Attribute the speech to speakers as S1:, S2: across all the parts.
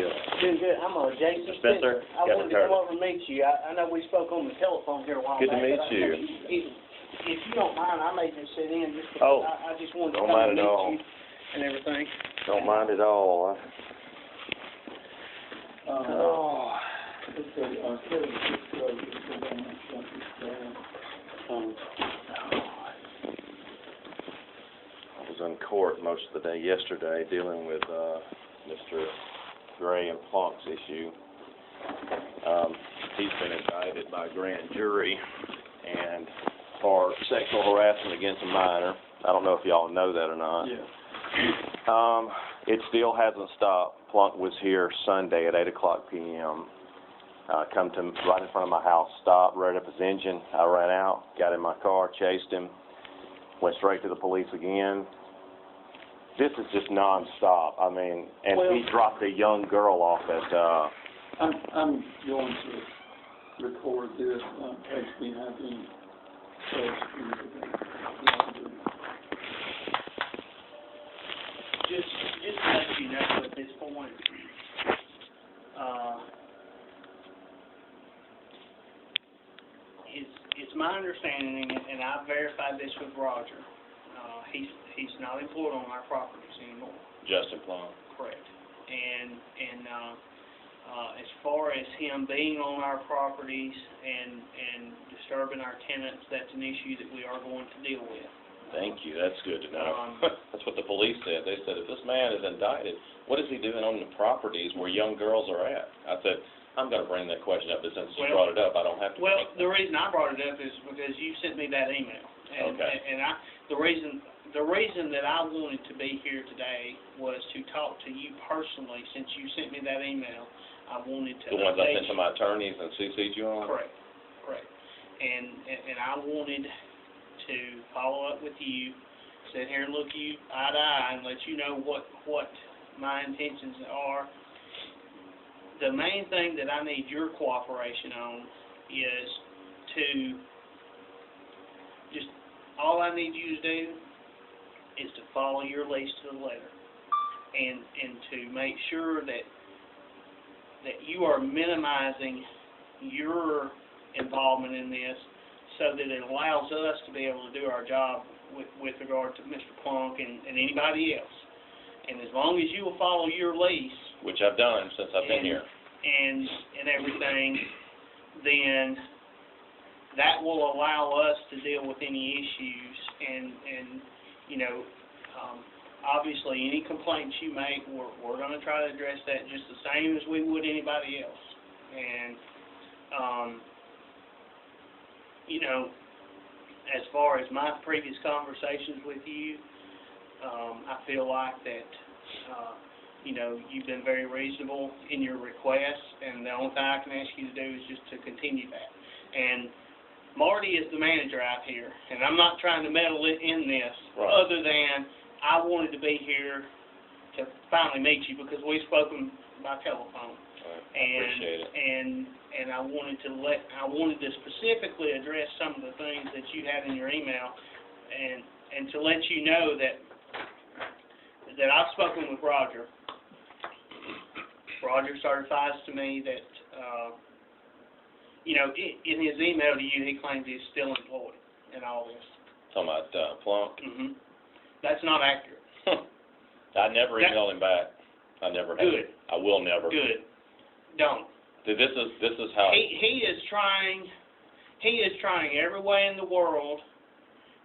S1: doing?
S2: Doing good. I'm Jason
S1: Spencer.
S2: I wanted to come over and meet you. I know we spoke on the telephone here a while
S1: Good
S2: back.
S1: to meet
S2: but
S1: you.
S2: If you don't mind, I may just sit in just because I just wanted to
S1: Don't
S2: come
S1: mind
S2: and
S1: at
S2: meet
S1: all.
S2: you and everything.
S1: Don't mind at all. I was in court most of the day yesterday dealing with Mr. Gray and Plunk's issue. He's been indicted by a grand jury and for sexual harassment against a minor. I don't know if y'all know that or not.
S3: Yeah.
S1: It still hasn't stopped. Plunk was here Sunday at 8:00 p.m. Come to right in front of my house, stopped, revved up his engine. I ran out, got in my car, chased him, went straight to the police again. This is just nonstop. I mean, and he dropped a young girl off at.
S3: I'm going to record this in case we have any questions.
S2: Just to let you know at this point, it's my understanding, and I've verified this with Roger, he's not employed on our properties anymore.
S1: Justin Plunk.
S2: Correct. And as far as him being on our properties and disturbing our tenants, that's an issue that we are going to deal with.
S1: Thank you. That's good to know. That's what the police said. They said, if this man is indicted, what is he doing on the properties where young girls are at? I said, I'm going to bring that question up, but since you brought it up, I don't have to.
S2: Well, the reason I brought it up is because you sent me that email. And,
S1: okay.
S2: And the reason that I wanted to be here today was to talk to you personally. Since you sent me that email, I wanted to.
S1: The ones I sent to my attorneys and CC'd you on?
S2: Correct. And I wanted to follow up with you, sit here and look you eye to eye and let you know what my intentions are. The main thing that I need your cooperation on is to just, all I need you to do is to follow your lease to the letter and to make sure that you are minimizing your involvement in this so that it allows us to be able to do our job with regard to Mr. Plunk and anybody else. And as long as you will follow your lease,
S1: which I've done since I've been here,
S2: and everything, then that will allow us to deal with any issues. And you know, obviously any complaints you make, we're going to try to address that just the same as we would anybody else. And you know, as far as my previous conversations with you, I feel like that, you know, you've been very reasonable in your requests, and the only thing I can ask you to do is just to continue that. And Marty is the manager out here, and I'm not trying to meddle in this,
S1: right,
S2: other than I wanted to be here to finally meet you because we've spoken by telephone.
S1: Right. I appreciate it.
S2: And I wanted to specifically address some of the things that you had in your email, and to let you know that I've spoken with Roger. Roger certifies to me that, you know, in his email to you, he claims he's still employed in all this.
S1: Talking about Plunk?
S2: Mm-hmm. That's not accurate.
S1: I never emailed him back. I never have.
S2: Good.
S1: I will never.
S2: Good. Don't.
S1: This is how
S2: he is trying every way in the world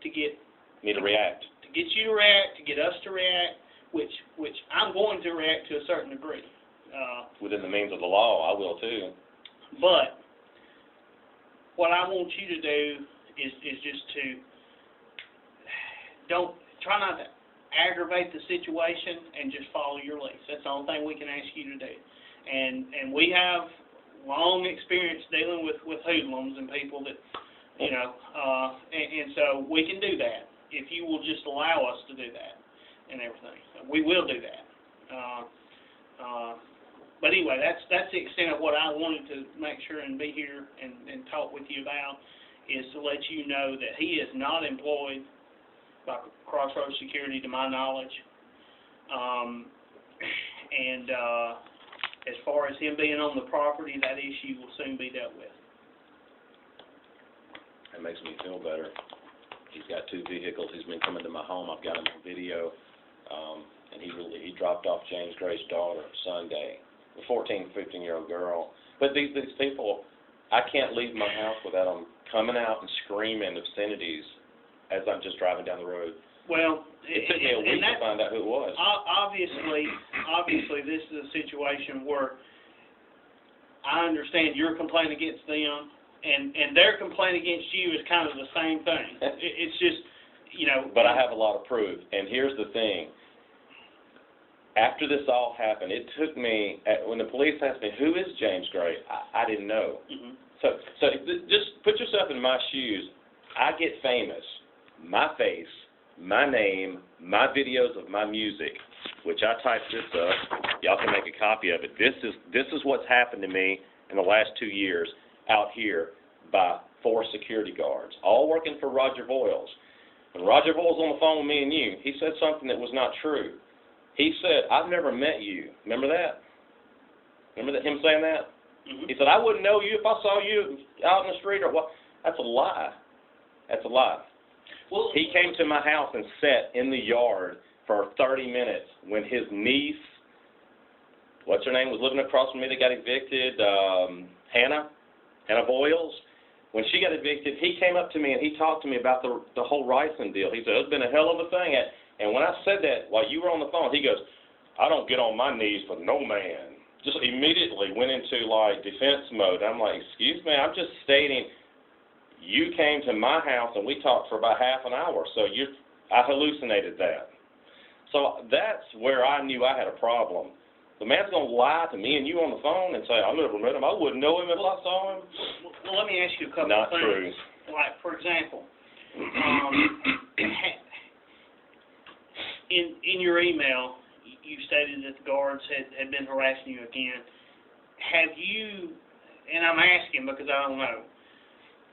S2: to get
S1: me to react.
S2: To get you to react, to get us to react, which I'm going to react to a certain degree.
S1: Within the means of the law, I will too.
S2: But what I want you to do is just to try not to aggravate the situation and just follow your lease. That's the only thing we can ask you to do. And we have long experience dealing with hoodlums and people that, you know, and so we can do that if you will just allow us to do that and everything. We will do that. But anyway, that's the extent of what I wanted to make sure and be here and talk with you about, is to let you know that he is not employed by Crossroads Security to my knowledge. And as far as him being on the property, that issue will soon be dealt with.
S1: That makes me feel better. He's got 2 vehicles. He's been coming to my home. I've got him on video. And he dropped off James Gray's daughter Sunday, a 14, 15-year-old girl. But these people, I can't leave my house without them coming out and screaming obscenities as I'm just driving down the road.
S2: Well,
S1: it took me a week to find out who it was.
S2: Obviously, this is a situation where I understand your complaint against them, and their complaint against you is kind of the same thing. It's just, you know.
S1: But I have a lot of proof, and here's the thing. After this all happened, it took me, when the police asked me, who is James Gray, I didn't know.
S2: Mm-hmm.
S1: So just put yourself in my shoes. I get famous. My face, my name, my videos of my music, which I typed this up. Y'all can make a copy of it. This is what's happened to me in the last 2 years out here by 4 security guards, all working for Roger Voiles. When Roger Voiles on the phone with me and you, he said something that was not true. He said, I've never met you. Remember that? Remember him saying that?
S2: Mm-hmm.
S1: He said, I wouldn't know you if I saw you out in the street or what. That's a lie. That's a lie.
S2: Well,
S1: he came to my house and sat in the yard for 30 minutes when his niece, what's her name, was living across from me that got evicted, Hannah Voiles. When she got evicted, he came up to me and he talked to me about the whole Ryson deal. He said, it's been a hell of a thing. And when I said that while you were on the phone, he goes, I don't get on my knees for no man. Just immediately went into, like, defense mode. I'm like, excuse me, I'm just stating you came to my house and we talked for about half an hour. So I hallucinated that. So that's where I knew I had a problem. The man's going to lie to me and you on the phone and say, I never met him. I wouldn't know him if I saw him.
S2: Well, let me ask you a couple
S1: Not
S2: of things.
S1: true.
S2: Like, for example, in your email, you stated that the guards had been harassing you again. Have you, and I'm asking because I don't know,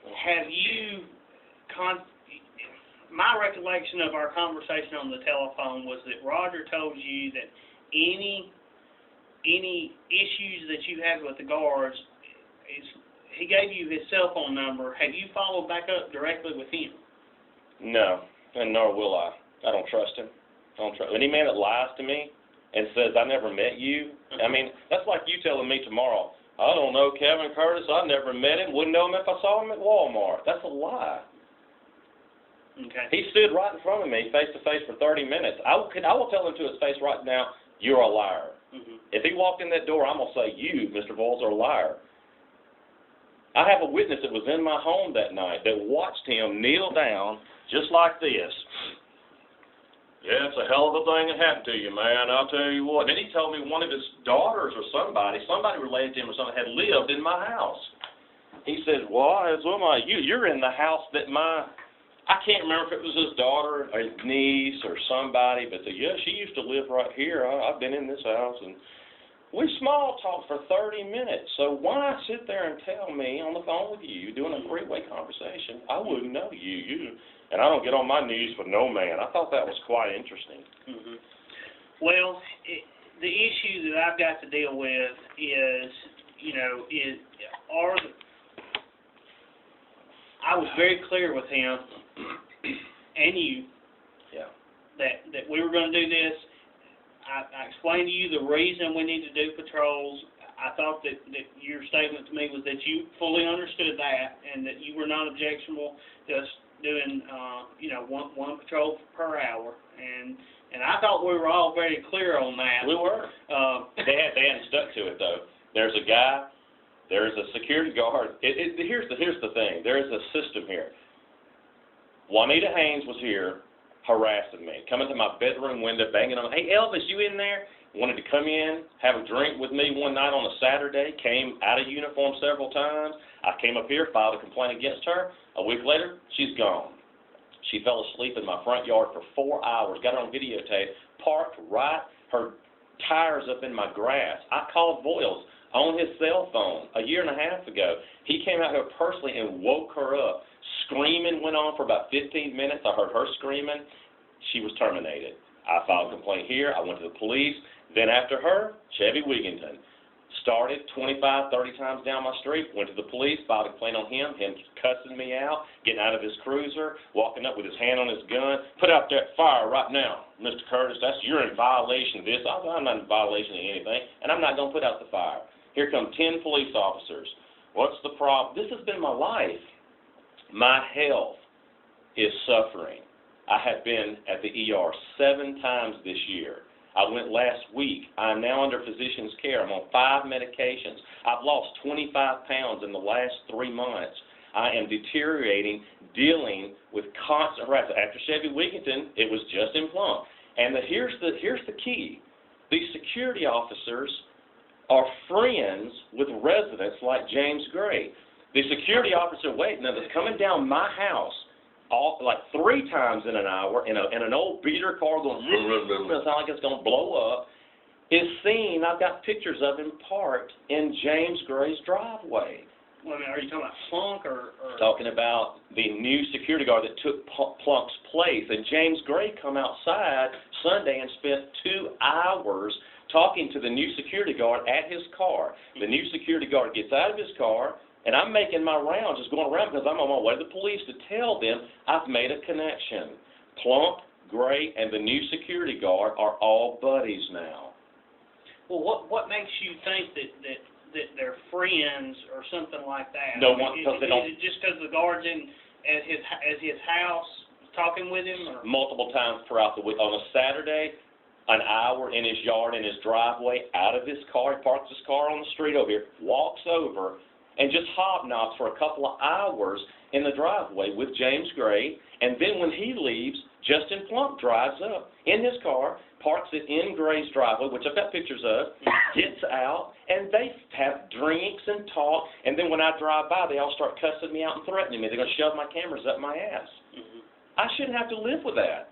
S2: have you, my recollection of our conversation on the telephone was that Roger told you that any issues that you had with the guards, he gave you his cell phone number. Have you followed back up directly with him?
S1: No, and nor will I. I don't trust him. Any man that lies to me and says, I never met you, I mean, that's like you telling me tomorrow, I don't know Kevin Curtis, I never met him, wouldn't know him if I saw him at Walmart. That's a lie.
S2: Okay.
S1: He stood right in front of me, face-to-face, for 30 minutes. I will tell him to his face right now, you're a liar.
S2: Mm-hmm.
S1: If he walked in that door, I'm going to say, you, Mr. Voiles, are a liar. I have a witness that was in my home that night that watched him kneel down just like this. Yeah, it's a hell of a thing that happened to you, man. I'll tell you what. Then he told me one of his daughters or somebody related to him or something, had lived in my house. He said, well, you're in the house that I can't remember if it was his daughter or his niece or somebody, but yeah, she used to live right here. I've been in this house. And we small talked for 30 minutes. So why sit there and tell me on the phone with you, doing a three-way conversation, I wouldn't know you. And I don't get on my knees for no man. I thought that was quite interesting.
S2: Mm-hmm. Well, the issue that I've got to deal with is, I was very clear with him and you that we were going to do this. I explained to you the reason we need to do patrols. I thought that your statement to me was that you fully understood that and that you were not objectionable to us doing, one patrol per hour, and I thought we were all very clear on that.
S1: We were. They hadn't stuck to it though. There's a guy. There's a security guard. Here's the thing. There is a system here. Juanita Haynes was here harassing me, coming to my bedroom window, banging on. Hey Elvis, you in there? Wanted to come in, have a drink with me one night on a Saturday. Came out of uniform several times. I came up here, filed a complaint against her. A week later, she's gone. She fell asleep in my front yard for 4 hours. Got her on videotape. Parked right, her tires up in my grass. I called Voiles on his cell phone a year and a half ago. He came out here personally and woke her up. Screaming went on for about 15 minutes. I heard her screaming. She was terminated. I filed a complaint here. I went to the police. Then after her, Chevy Wigginton.
S4: Started 25, 30 times down my street, went to the police, filed a complaint on him cussing me out, getting out of his cruiser, walking up with his hand on his gun. Put out that fire right now, Mr. Curtis. You're in violation of this. I'm not in violation of anything, and I'm not going to put out the fire. Here come 10 police officers. What's the problem? This has been my life. My health is suffering. I have been at the ER 7 times this year. I went last week. I'm now under physician's care. I'm on 5 medications. I've lost 25 pounds in the last 3 months. I am deteriorating, dealing with constant harassment. After Chevy Wigginton, it was Justin Plunk. And here's the key. These security officers are friends with residents like James Gray. The security officer, that's coming down my house, like 3 times in an hour in an old beater car going, it sounds like it's going to blow up, is seen. I've got pictures of him parked in James Gray's driveway.
S2: Well, I mean, are you talking about Plunk or?
S4: Talking about the new security guard that took Plunk's place. And James Gray come outside Sunday and spent 2 hours talking to the new security guard at his car. The new security guard gets out of his car, and I'm making my rounds, just going around because I'm on my way to the police to tell them I've made a connection. Plunk, Gray, and the new security guard are all buddies now.
S2: Well, what makes you think that they're friends or something like that?
S4: No one, because they don't.
S2: Is it just because the guard's in at his house talking with him? Or?
S4: Multiple times throughout the week. On a Saturday, an hour in his yard, in his driveway, out of his car. He parks his car on the street over here, walks over, and just hobnobs for a couple of hours in the driveway with James Gray. And then when he leaves, Justin Plunk drives up in his car, parks it in Gray's driveway, which I've got pictures of, gets out, and they have drinks and talk. And then when I drive by, they all start cussing me out and threatening me. They're going to shove my cameras up my ass.
S2: Mm-hmm.
S4: I shouldn't have to live with that.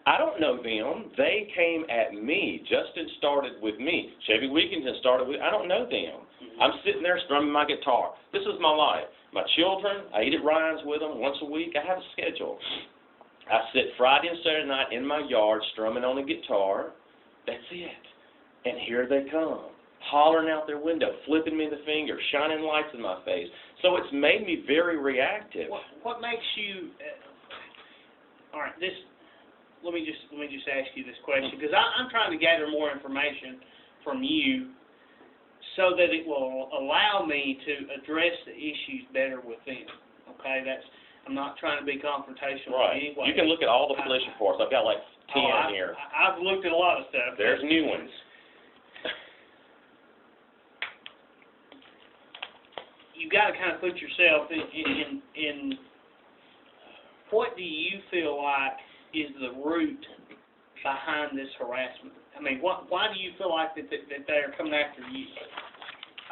S4: I don't know them. They came at me. Justin started with me. Chevy Wigginton started with I don't know them.
S2: Mm-hmm.
S4: I'm sitting there strumming my guitar. This is my life. My children, I eat at Ryan's with them once a week. I have a schedule. I sit Friday and Saturday night in my yard strumming on a guitar. That's it. And here they come, hollering out their window, flipping me the finger, shining lights in my face. So it's made me very reactive.
S2: What makes you? All right, Let me just ask you this question, because I'm trying to gather more information from you so that it will allow me to address the issues better with them. Okay, I'm not trying to be confrontational
S4: right.
S2: in any way.
S4: You can look at all the police reports. I've got like 10 here.
S2: I've looked at a lot of stuff.
S4: There's new ones.
S2: You've got to kind of put yourself in what do you feel like is the root behind this harassment? I mean, why do you feel like that they are coming after you?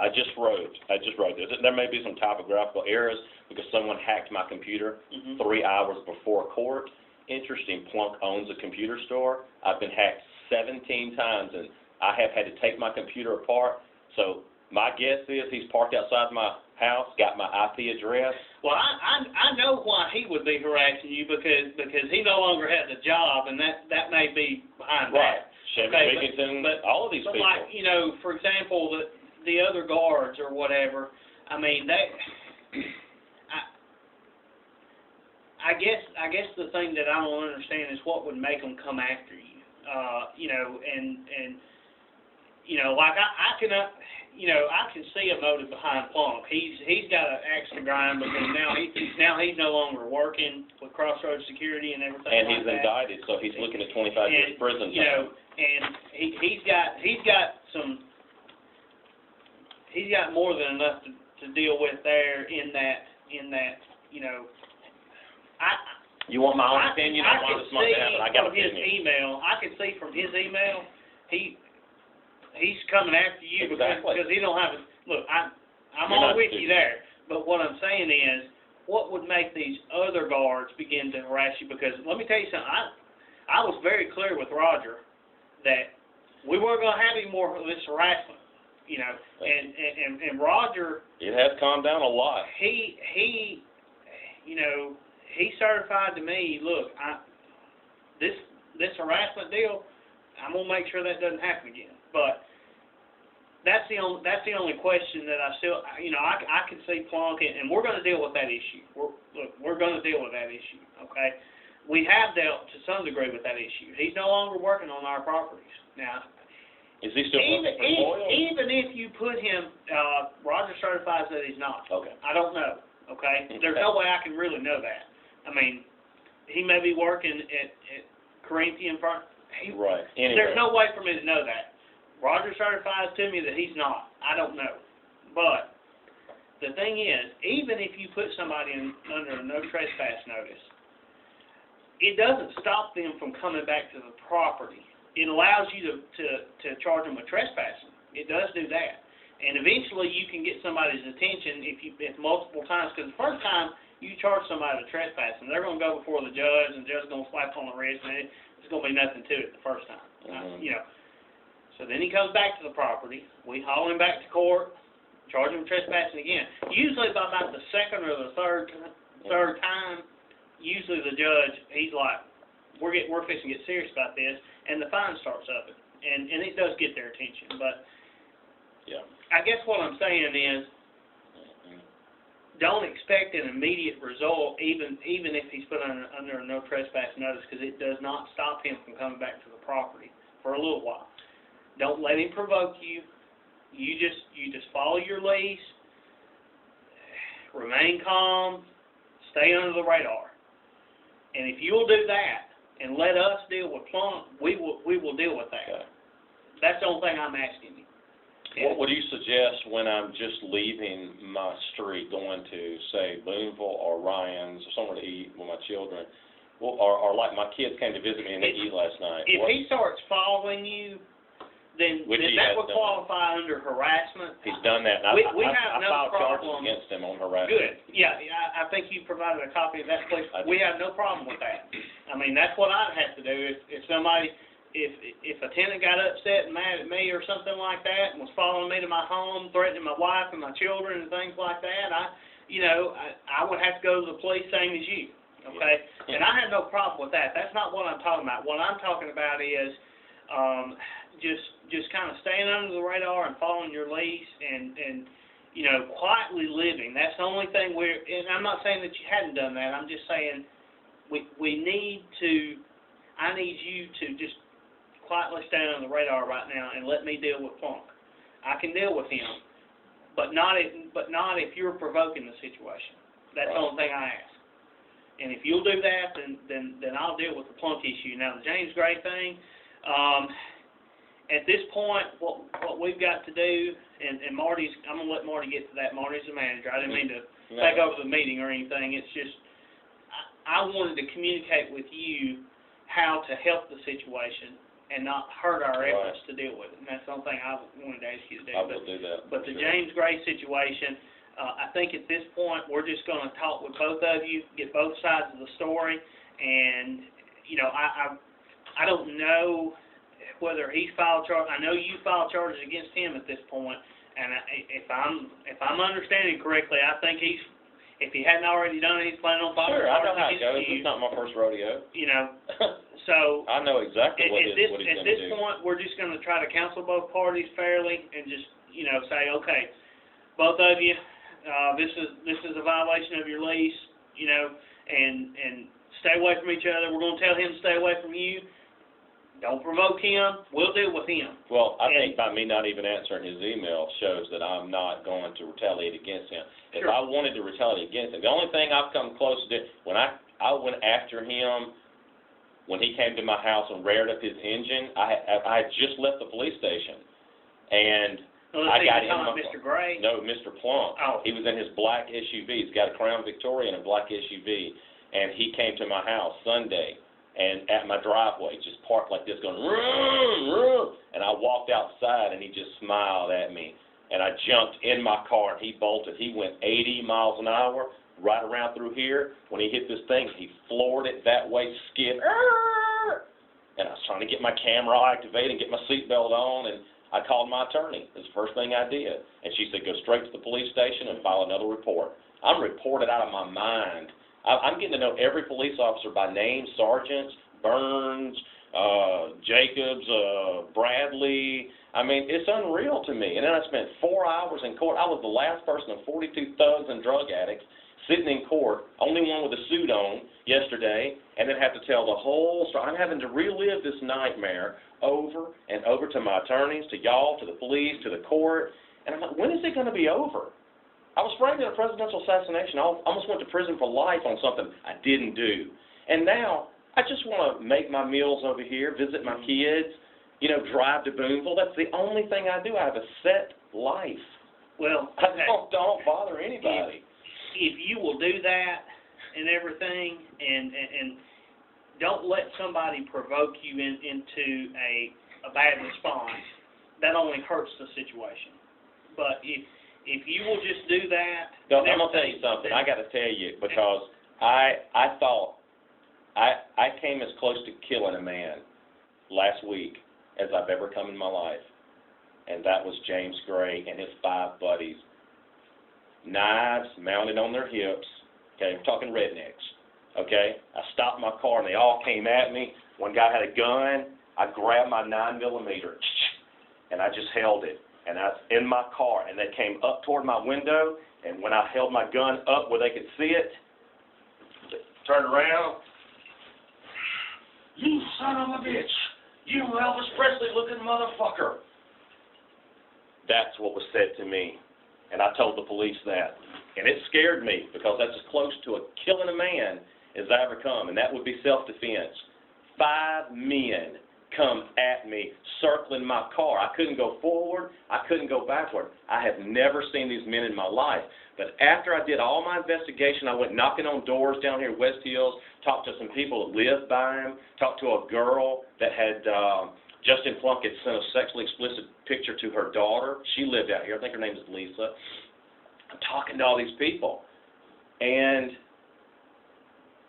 S4: I just wrote. There may be some typographical errors because someone hacked my computer 3 hours before court. Interesting, Plunk owns a computer store. I've been hacked 17 times, and I have had to take my computer apart. So my guess is he's parked outside my house, got my IP address.
S2: Well, I know why he would be harassing you because he no longer has a job, and that may be behind
S4: right.
S2: that.
S4: Chevy Wigginton, all of these people.
S2: But like, for example, the other guards or whatever, I mean, I guess the thing that I don't understand is what would make them come after you, like I cannot. I can see a motive behind Plunk. He's got an axe to grind because now he's no longer working with Crossroads Security and everything.
S4: And
S2: he's
S4: indicted, so he's looking at 25 years prison time.
S2: And he's got more than enough to deal with there in that.
S4: You want my own opinion on why this might happen? I got an opinion.
S2: I can see from his email he's coming after you because he don't have a look. I'm all with you there, but what I'm saying is, what would make these other guards begin to harass you? Because let me tell you something. I was very clear with Roger that we weren't going to have any more of this harassment, and Roger.
S4: It has calmed down a lot.
S2: He certified to me, look, this harassment deal, I'm going to make sure that doesn't happen again. But that's the only question that I still, you know, I can see Plunk, and we're going to deal with that issue. We're going to deal with that issue, okay? We have dealt to some degree with that issue. He's no longer working on our properties. Now,
S4: Is he still working for Boyle?
S2: even if you put him, Roger certifies that he's not.
S4: Okay.
S2: I don't know, okay? There's no way I can really know that. I mean, he may be working at Corinthian Firm.
S4: Right. Anyway.
S2: There's no way for me to know that. Roger certifies to me that he's not. I don't know. But the thing is, even if you put somebody under a no trespass notice, it doesn't stop them from coming back to the property. It allows you to charge them with trespassing. It does do that. And eventually you can get somebody's attention if multiple times, because the first time you charge somebody with trespassing, they're going to go before the judge, and the judge is going to slap on the wrist, and it's going to be nothing to it the first time. You know. So then he comes back to the property. We haul him back to court, charge him with trespassing again. Usually by about the second or the third time, usually the judge, he's like, we're fixing to get serious about this, and the fine starts up, and it does get their attention. But
S4: yeah,
S2: I guess what I'm saying is, don't expect an immediate result, even if he's put under a no trespass notice, because it does not stop him from coming back to the property for a little while. Don't let him provoke you. You just follow your lease, remain calm, stay under the radar. And if you'll do that and let us deal with Plunk, we will deal with that.
S4: Okay.
S2: That's the only thing I'm asking you.
S4: What would you suggest when I'm just leaving my street, going to, say, Boonville or Ryan's or somewhere to eat with my children? Well, or like my kids came to visit me and they eat last night.
S2: If he starts following you, then that would qualify under harassment.
S4: He's done that. And
S2: We have no
S4: I filed charges
S2: problem.
S4: against him on harassment.
S2: Good. Yeah, I think you provided a copy of that, please. We have no problem with that. I mean, that's what I'd have to do if somebody, if a tenant got upset and mad at me or something like that and was following me to my home, threatening my wife and my children and things like that, I would have to go to the police, same as you. Okay?
S4: Yeah.
S2: And I have no problem with that. That's not what I'm talking about. What I'm talking about is just kind of staying under the radar and following your lease and quietly living. That's the only thing and I'm not saying that you hadn't done that. I'm just saying I need you to just quietly stay under the radar right now and let me deal with Plunk. I can deal with him, but not if you're provoking the situation. That's the only thing I ask. And if you'll do that, then I'll deal with the Plunk issue. Now the James Gray thing. At this point, what we've got to do, and Marty's, I'm going to let Marty get to that. Marty's the manager. I didn't mean to take over the meeting or anything. It's just, I wanted to communicate with you how to help the situation and not hurt our efforts to deal with it. And that's the only thing I wanted to ask you to do.
S4: I will do that.
S2: But the James Gray situation, I think at this point, we're just going to talk with both of you, get both sides of the story, and, I don't know whether he's filed charges. I know you filed charges against him at this point, and if I'm understanding correctly, I think if he hadn't already done it, he's planning on filing
S4: charges against you. Sure, I know how it goes. It's not my first rodeo.
S2: So
S4: I know exactly what he's going to do.
S2: At this point, we're just going to try to counsel both parties fairly and just say, okay, both of you, this is a violation of your lease, and stay away from each other. We're going to tell him to stay away from you. Don't provoke him. We'll deal with him.
S4: Well, I think by me not even answering his email shows that I'm not going to retaliate against him. If I wanted to retaliate against him, the only thing I've come close to, when I went after him when he came to my house and reared up his engine, I had just left the police station, and I got him.
S2: Mr. Gray?
S4: No, Mr. Plunk.
S2: Oh.
S4: He was in his black SUV. He's got a Crown Victoria and a black SUV, and he came to my house Sunday. And at my driveway, just parked like this, going, room, room. And I walked outside, and he just smiled at me. And I jumped in my car, and he bolted. He went 80 miles an hour right around through here. When he hit this thing, he floored it that way, skid. And I was trying to get my camera activated and get my seatbelt on, and I called my attorney. That's the first thing I did. And she said, go straight to the police station and file another report. I'm reported out of my mind. I'm getting to know every police officer by name, sergeants, Burns, Jacobs, Bradley. I mean, it's unreal to me. And then I spent 4 hours in court. I was the last person of 42 thugs and drug addicts sitting in court, only one with a suit on yesterday, and then have to tell the whole story. I'm having to relive this nightmare over and over to my attorneys, to y'all, to the police, to the court. And I'm like, when is it going to be over? I was framed in a presidential assassination. I almost went to prison for life on something I didn't do. And now I just want to make my meals over here, visit my kids, drive to Boonville. That's the only thing I do. I have a set life.
S2: Well,
S4: I don't bother anybody.
S2: If you will do that and everything, and don't let somebody provoke you into a bad response, that only hurts the situation. But if you will just do that,
S4: I'm gonna tell you something. I got to tell you, because I thought I came as close to killing a man last week as I've ever come in my life, and that was James Gray and his 5 buddies. Knives mounted on their hips. Okay, we're talking rednecks. Okay, I stopped my car and they all came at me. One guy had a gun. I grabbed my 9mm and I just held it. And I was in my car, and they came up toward my window. And when I held my gun up where they could see it, they turned around. You son of a bitch! You Elvis Presley looking motherfucker! That's what was said to me. And I told the police that. And it scared me, because that's as close to killing a man as I ever come. And that would be self-defense. 5 men come at me, circling my car. I couldn't go forward. I couldn't go backward. I have never seen these men in my life. But after I did all my investigation, I went knocking on doors down here in West Hills, talked to some people that lived by him, talked to a girl that had, Justin Plunk had sent a sexually explicit picture to her daughter. She lived out here. I think her name is Lisa. I'm talking to all these people. And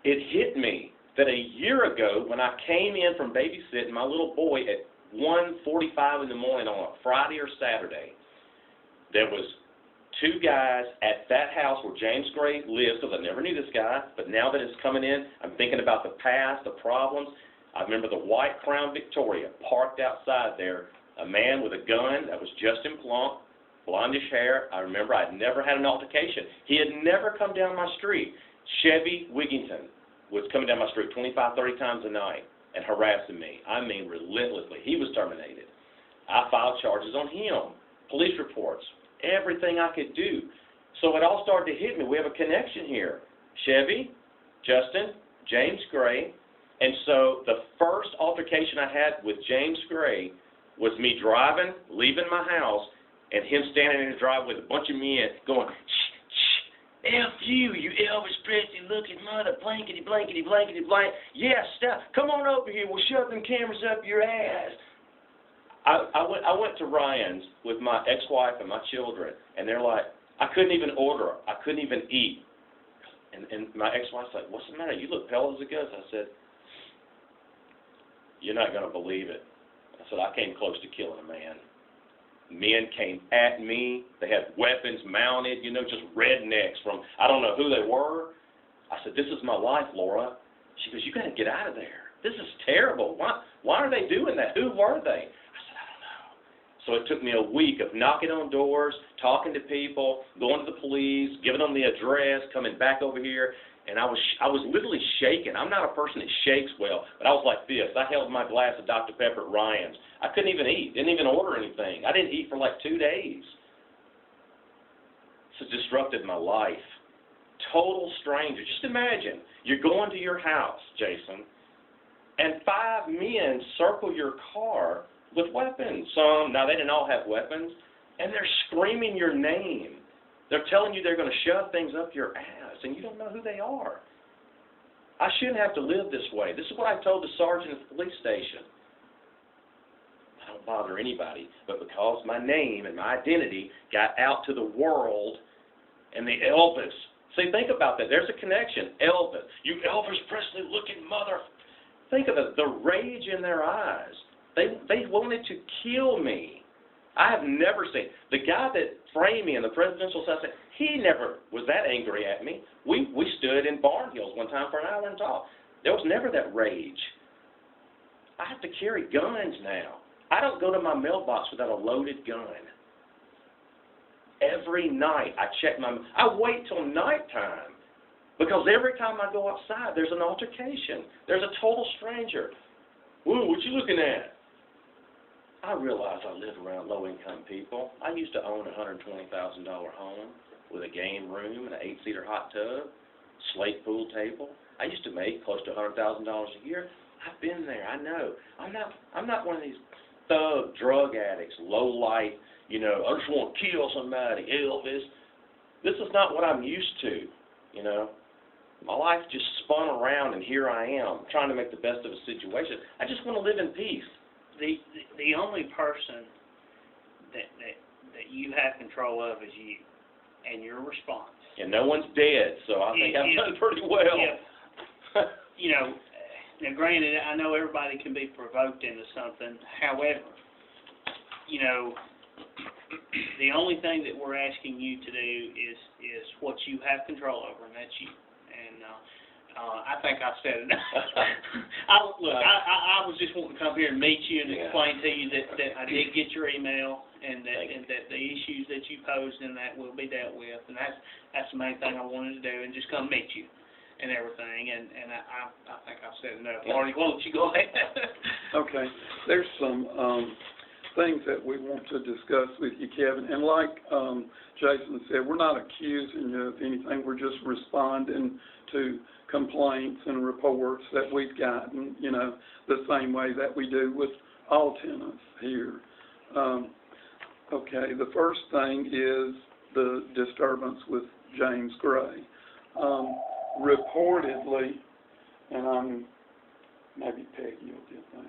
S4: it hit me that a year ago, when I came in from babysitting my little boy at 1:45 in the morning on a Friday or Saturday, there was 2 guys at that house where James Gray lives, because I never knew this guy, but now that it's coming in, I'm thinking about the past, the problems. I remember the white Crown Victoria parked outside there, a man with a gun. That was Justin Plunk, blondish hair. I remember I'd never had an altercation. He had never come down my street. Chevy Wigington was coming down my street 25, 30 times a night and harassing me. I mean, relentlessly. He was terminated. I filed charges on him, police reports, everything I could do. So it all started to hit me. We have a connection here. Chevy, Justin, James Gray. And so the first altercation I had with James Gray was me driving, leaving my house, and him standing in the driveway with a bunch of men going, shh, F you Elvis Presley looking mother, blankety, blankety, blankety, blank. Yeah, stop. Come on over here. We'll shove them cameras up your ass. I went to Ryan's with my ex-wife and my children, and they're like, I couldn't even order. I couldn't even eat. And my ex-wife's like, what's the matter? You look pale as a ghost. I said, you're not going to believe it. I said, I came close to killing a man. Men came at me. They had weapons mounted, just rednecks from, I don't know who they were. I said, this is my life, Laura. She goes, you got to get out of there. This is terrible. Why are they doing that? Who were they? I said, I don't know. So it took me a week of knocking on doors, talking to people, going to the police, giving them the address, coming back over here. And I was literally shaking. I'm not a person that shakes well, but I was like this. I held my glass of Dr. Pepper at Ryan's. I couldn't even eat, didn't even order anything. I didn't eat for like 2 days. This has disrupted my life. Total stranger. Just imagine, you're going to your house, Jason, and 5 men circle your car with weapons. Now they didn't all have weapons, and they're screaming your name. They're telling you they're going to shove things up your ass, and you don't know who they are. I shouldn't have to live this way. This is what I told the sergeant at the police station. I don't bother anybody, but because my name and my identity got out to the world, and the Elvis. See, think about that. There's a connection. Elvis. You Elvis Presley looking mother. Think of it. The rage in their eyes. They wanted to kill me. I have never seen, the guy that framed me in the presidential assassination, he never was that angry at me. We stood in Barn Hills one time for an hour and talked. There was never that rage. I have to carry guns now. I don't go to my mailbox without a loaded gun. Every night I check I wait till nighttime, because every time I go outside, there's an altercation. There's a total stranger. Whoa, what you looking at? I realize I live around low-income people. I used to own a $120,000 home with a game room and an 8-seater hot tub, slate pool table. I used to make close to $100,000 a year. I've been there. I know. I'm not one of these thug drug addicts, low light. I just want to kill somebody, Elvis. This is not what I'm used to. My life just spun around, and here I am trying to make the best of a situation. I just want to live in peace.
S2: The only person that you have control of is you and your response.
S4: And no one's dead, so I think I've done pretty well.
S2: Now granted, I know everybody can be provoked into something. However, the only thing that we're asking you to do is what you have control over, and that's you. And I think I've said enough. I was just wanting to come here and meet you and explain to you that I did get your email, and that the issues that you posed in that will be dealt with, and that's the main thing I wanted to do, and just come meet you and everything. And I think I've said enough. Marty, why don't you go ahead?
S3: Okay. There's some things that we want to discuss with you, Kevin. And like Jason said, we're not accusing you of anything. We're just responding to complaints and reports that we've gotten, the same way that we do with all tenants here. Okay, the first thing is the disturbance with James Gray. Reportedly, and maybe Peggy will get that.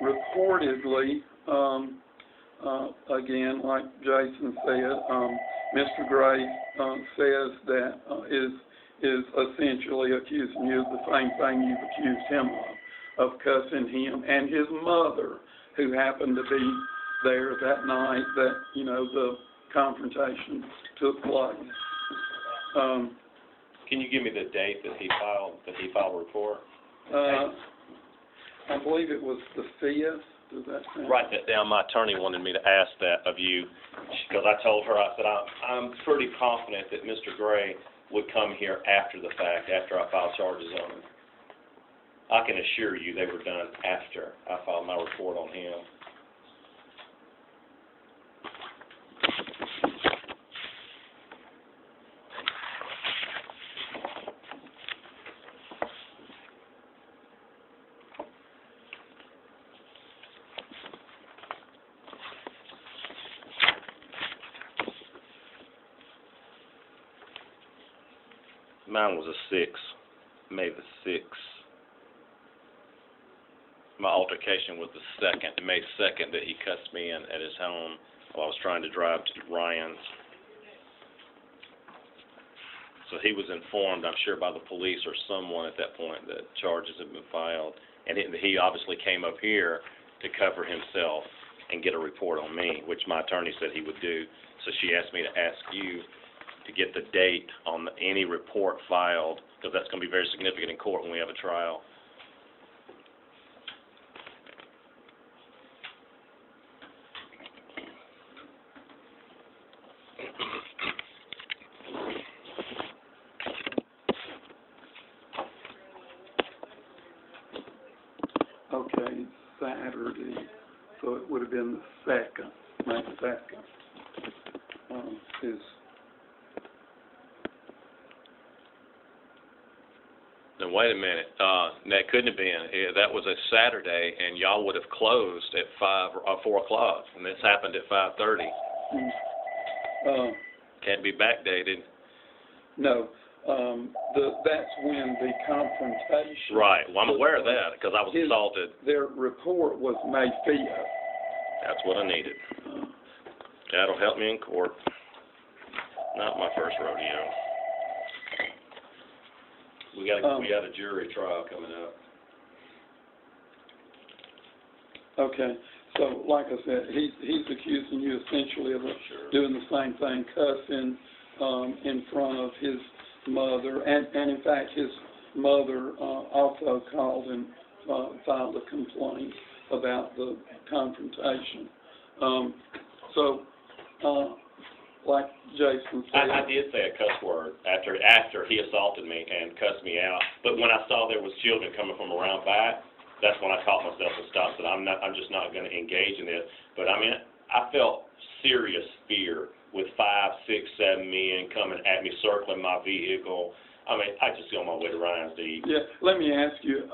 S3: Reportedly, again, like Jason said, Mr. Gray says that is essentially accusing you of the same thing you've accused him of cussing him and his mother, who happened to be there that night that, the confrontation took place.
S4: Can you give me the date that he filed a report?
S3: I believe it was the 5th. Does that sound?
S4: Write that down. My attorney wanted me to ask that of you, because I told her, I said, I'm pretty confident that Mr. Gray would come here after the fact, after I filed charges on him. I can assure you they were done after I filed my report on him. Mine was a 6, May the 6th. My altercation was the 2nd, May 2nd, that he cussed me in at his home while I was trying to drive to Ryan's. So he was informed, I'm sure, by the police or someone at that point that charges had been filed. And he obviously came up here to cover himself and get a report on me, which my attorney said he would do. So she asked me to ask you to get the date on any report filed, because that's going to be very significant in court when we have a trial.
S3: Okay, Saturday, so it would have been the 2nd, May 2nd.
S4: Now, wait a minute. That couldn't have been. That was a Saturday, and y'all would have closed at 5 or 4 o'clock, and this happened at 5:30. Can't be backdated.
S3: No. That's when the confrontation...
S4: Right. Well, I'm aware of that, because I was assaulted.
S3: Their report was May 5th.
S4: That's what I needed. That'll help me in court. Not my first rodeo. We got a jury trial coming up.
S3: Okay, so like I said, he's accusing you essentially of doing the same thing, cussing in front of his mother, and in fact his mother also called and filed a complaint about the confrontation. Like Jason said.
S4: I did say a cuss word after he assaulted me and cussed me out. But when I saw there was children coming from around back, that's when I caught myself and stopped. Said I'm just not going to engage in this. But I mean, I felt serious fear with 5, 6, 7 men coming at me, circling my vehicle. I mean, I just go on my way to Ryan's to eat.
S3: Yeah. Let me ask you.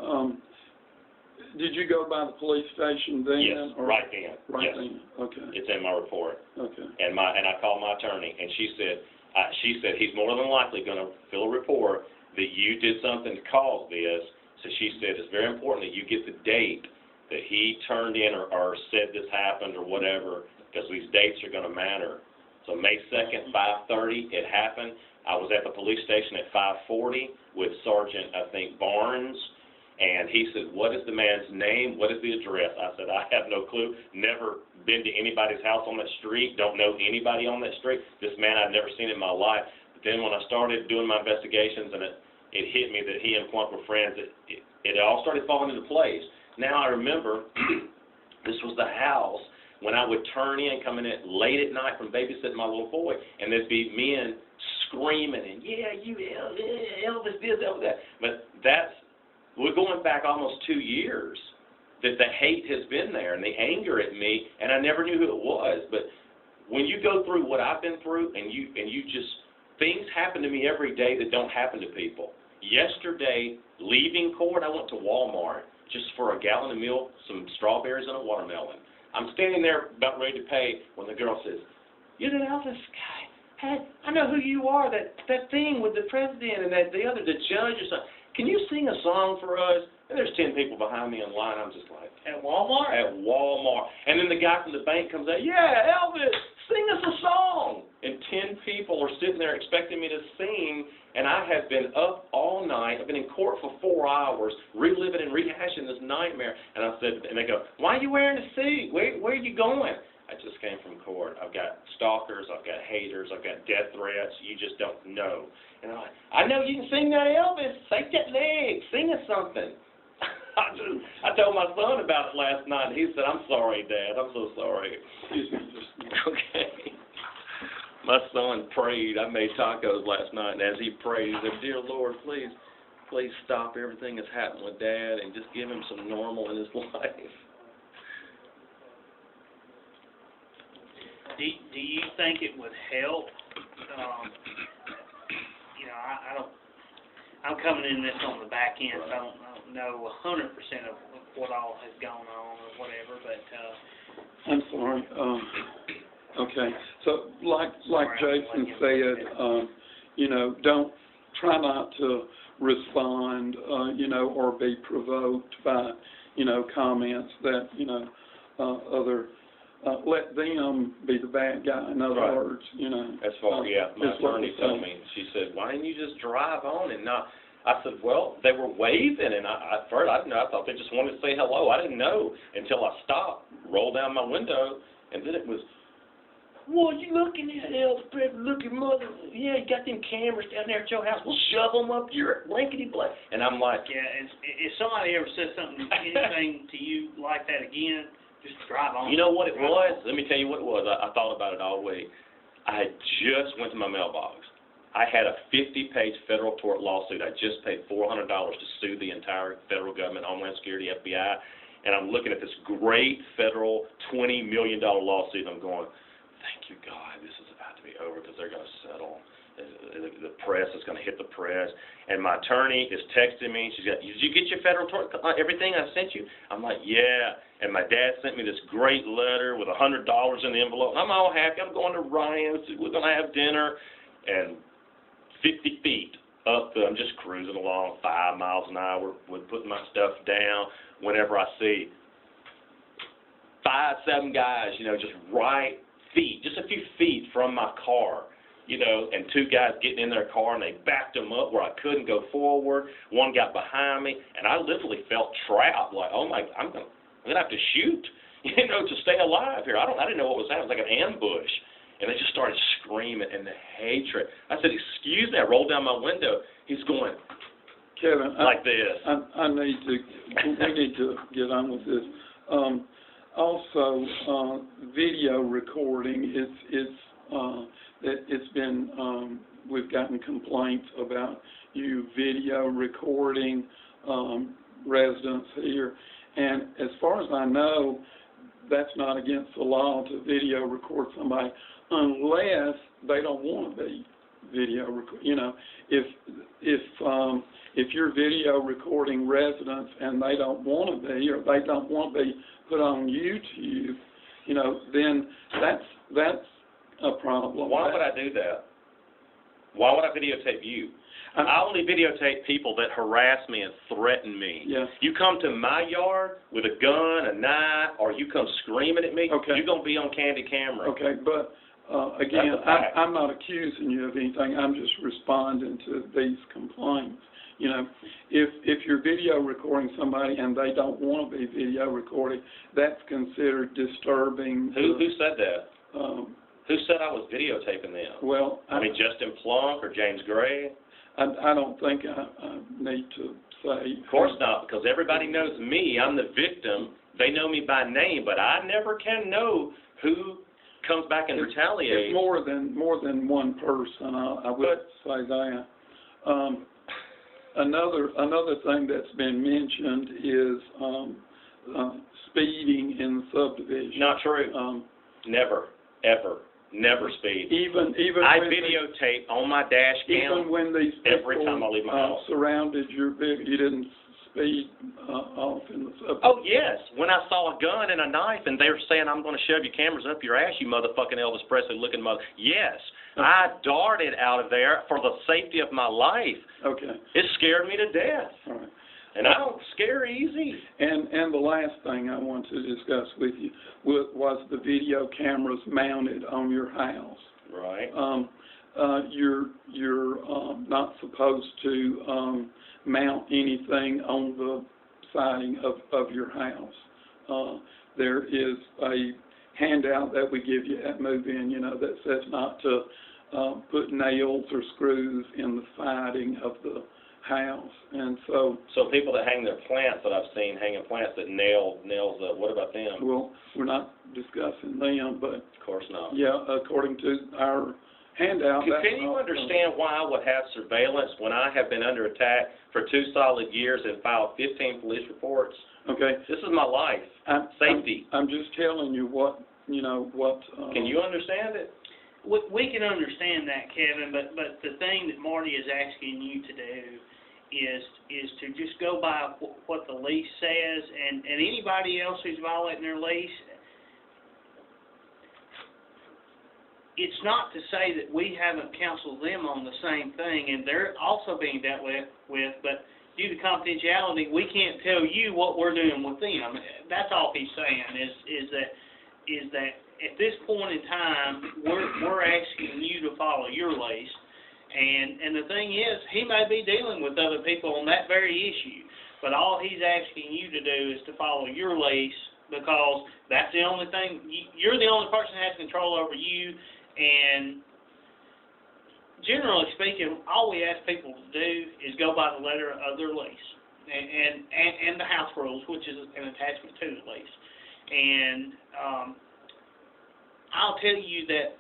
S3: Did you go by the police station then?
S4: Yes, right then.
S3: Right
S4: yes.
S3: then. Okay.
S4: It's in my report.
S3: Okay.
S4: And I called my attorney, and she said he's more than likely going to fill a report that you did something to cause this. So she said it's very important that you get the date that he turned in or said this happened or whatever, because these dates are going to matter. So May 2nd, 5:30, it happened. I was at the police station at 5:40 with Sergeant, I think, Barnes. And he said, what is the man's name? What is the address? I said, I have no clue. Never been to anybody's house on that street. Don't know anybody on that street. This man I've never seen in my life. But then when I started doing my investigations and it hit me that he and Plunk were friends, it all started falling into place. Now I remember this was the house when I would turn in, coming in late at night from babysitting my little boy, and there'd be men screaming and, yeah, you Elvis this, Elvis that. But we're going back almost 2 years that the hate has been there and the anger at me, and I never knew who it was. But when you go through what I've been through, and you just, things happen to me every day that don't happen to people. Yesterday, leaving court, I went to Walmart just for a gallon of milk, some strawberries, and a watermelon. I'm standing there about ready to pay when the girl says, "You're the Elvis guy. Hey, I know who you are, that thing with the president and the judge or something. Can you sing a song for us?" And there's 10 people behind me in line. I'm just like,
S2: at Walmart?
S4: At Walmart. And then the guy from the bank comes out, "Yeah, Elvis, sing us a song." And 10 people are sitting there expecting me to sing, and I have been up all night. I've been in court for 4 hours, reliving and rehashing this nightmare. And I said, and they go, "Why are you wearing a suit? Where are you going?" I just came from court. I've got stalkers, I've got haters, I've got death threats. You just don't know. And I'm like, "I know you can sing that, Elvis. Shake that leg. Sing us something." I told my son about it last night, and he said, "I'm sorry, Dad. I'm so sorry." Okay. My son prayed. I made tacos last night, and as he prayed, he said, "Dear Lord, please stop everything that's happened with Dad and just give him some normal in his life."
S2: Do you think it would help? I'm coming in this on the back end, so I don't know 100% of what all has gone on or whatever, but
S3: I'm sorry. Okay. So like Jason said, don't try not to respond, or be provoked by, comments that, let them be the bad guy, in other words,
S4: As far my attorney told me, she said, "Why didn't you just drive on and not?" I said, "Well, they were waving, and at first I thought they just wanted to say hello. I didn't know until I stopped, rolled down my window, and then it was, 'What you looking at, Elvis? Looking mother? Yeah, you got them cameras down there at your house. We'll shove them up your blankety-blank.'" And I'm like,
S2: yeah, if somebody ever says anything to you like that again, just drive on.
S4: You know what it was? Let me tell you what it was. I thought about it all week. I just went to my mailbox. I had a 50-page federal tort lawsuit. I just paid $400 to sue the entire federal government, Homeland Security, FBI, and I'm looking at this great federal $20 million lawsuit, and I'm going, thank you, God, this is about to be over because they're going to settle. The press is going to hit the press. And my attorney is texting me. She's got, "Did you get your federal tort, everything I sent you?" I'm like, "Yeah." And my dad sent me this great letter with $100 in the envelope. And I'm all happy. I'm going to Ryan's. We're going to have dinner. And 50 feet up, I'm just cruising along 5 miles an hour, putting my stuff down. Whenever I see 5, 7 guys, just right feet, just a few feet from my car, and 2 guys getting in their car, and they backed them up where I couldn't go forward. One got behind me, and I literally felt trapped, like, oh my, I'm gonna have to shoot, to stay alive here. I didn't know what was happening. It was like an ambush, and they just started screaming, and the hatred. I said, "Excuse me." I rolled down my window. He's going,
S3: Kevin,
S4: like this.
S3: we need to get on with this. Also, video recording, it's been, we've gotten complaints about you video recording residents here, and as far as I know, that's not against the law to video record somebody unless they don't want to be video record. You know, if you're video recording residents and they don't want to be, or they don't want to be put on YouTube, you know, then that's a problem.
S4: Why would I do that? Why would I videotape you? I only videotape people that harass me and threaten me.
S3: Yeah.
S4: You come to my yard with a gun, a knife, or you come screaming at me,
S3: okay,
S4: you're going to be on candid camera.
S3: Okay, but again, I'm not accusing you of anything. I'm just responding to these complaints. You know, if you're video recording somebody and they don't want to be video recorded, that's considered disturbing.
S4: Who said that? Who said I was videotaping them?
S3: Well,
S4: I mean, Justin Plunk or James Gray?
S3: I don't think I need to say.
S4: Of course not, because everybody knows me. I'm the victim. They know me by name, but I never can know who comes back and retaliates.
S3: It's more than one person. I would say that. Another thing that's been mentioned is speeding in the subdivision.
S4: Not true. Never, ever. Never speed.
S3: Even
S4: I videotape on my dash cam
S3: even when these people,
S4: every time I leave my house.
S3: Surrounded your vehicle, you didn't speed off in the subdivision.
S4: Oh yes, when I saw a gun and a knife and they were saying I'm going to shove your cameras up your ass, you motherfucking Elvis Presley looking mother. Yes, I darted out of there for the safety of my life.
S3: Okay.
S4: It scared me to death.
S3: All right.
S4: And I don't scare easy.
S3: And the last thing I want to discuss with you was the video cameras mounted on your house.
S4: Right.
S3: You're not supposed to mount anything on the siding of your house. There is a handout that we give you at move-in, you know, that says not to put nails or screws in the siding of the house, and so
S4: people that hang their plants that I've seen hanging plants that nails what about them?
S3: Well, we're not discussing them, but
S4: of course not.
S3: Yeah, according to our handout.
S4: Can you understand why I would have surveillance when I have been under attack for 2 solid years and filed 15 police reports?
S3: Okay.
S4: This is my life. Safety.
S3: I'm just telling you what
S4: Can you understand it?
S2: We can understand that, Kevin, but the thing that Marty is asking you to do is to just go by what the lease says, and anybody else who's violating their lease, it's not to say that we haven't counseled them on the same thing, and they're also being dealt with, but due to confidentiality, we can't tell you what we're doing with them. That's all he's saying is that at this point in time, we're asking you to follow your lease. And the thing is, he may be dealing with other people on that very issue, but all he's asking you to do is to follow your lease, because that's the only thing, you're the only person that has control over you, and generally speaking, all we ask people to do is go by the letter of their lease, and the house rules, which is an attachment to the lease. And I'll tell you that,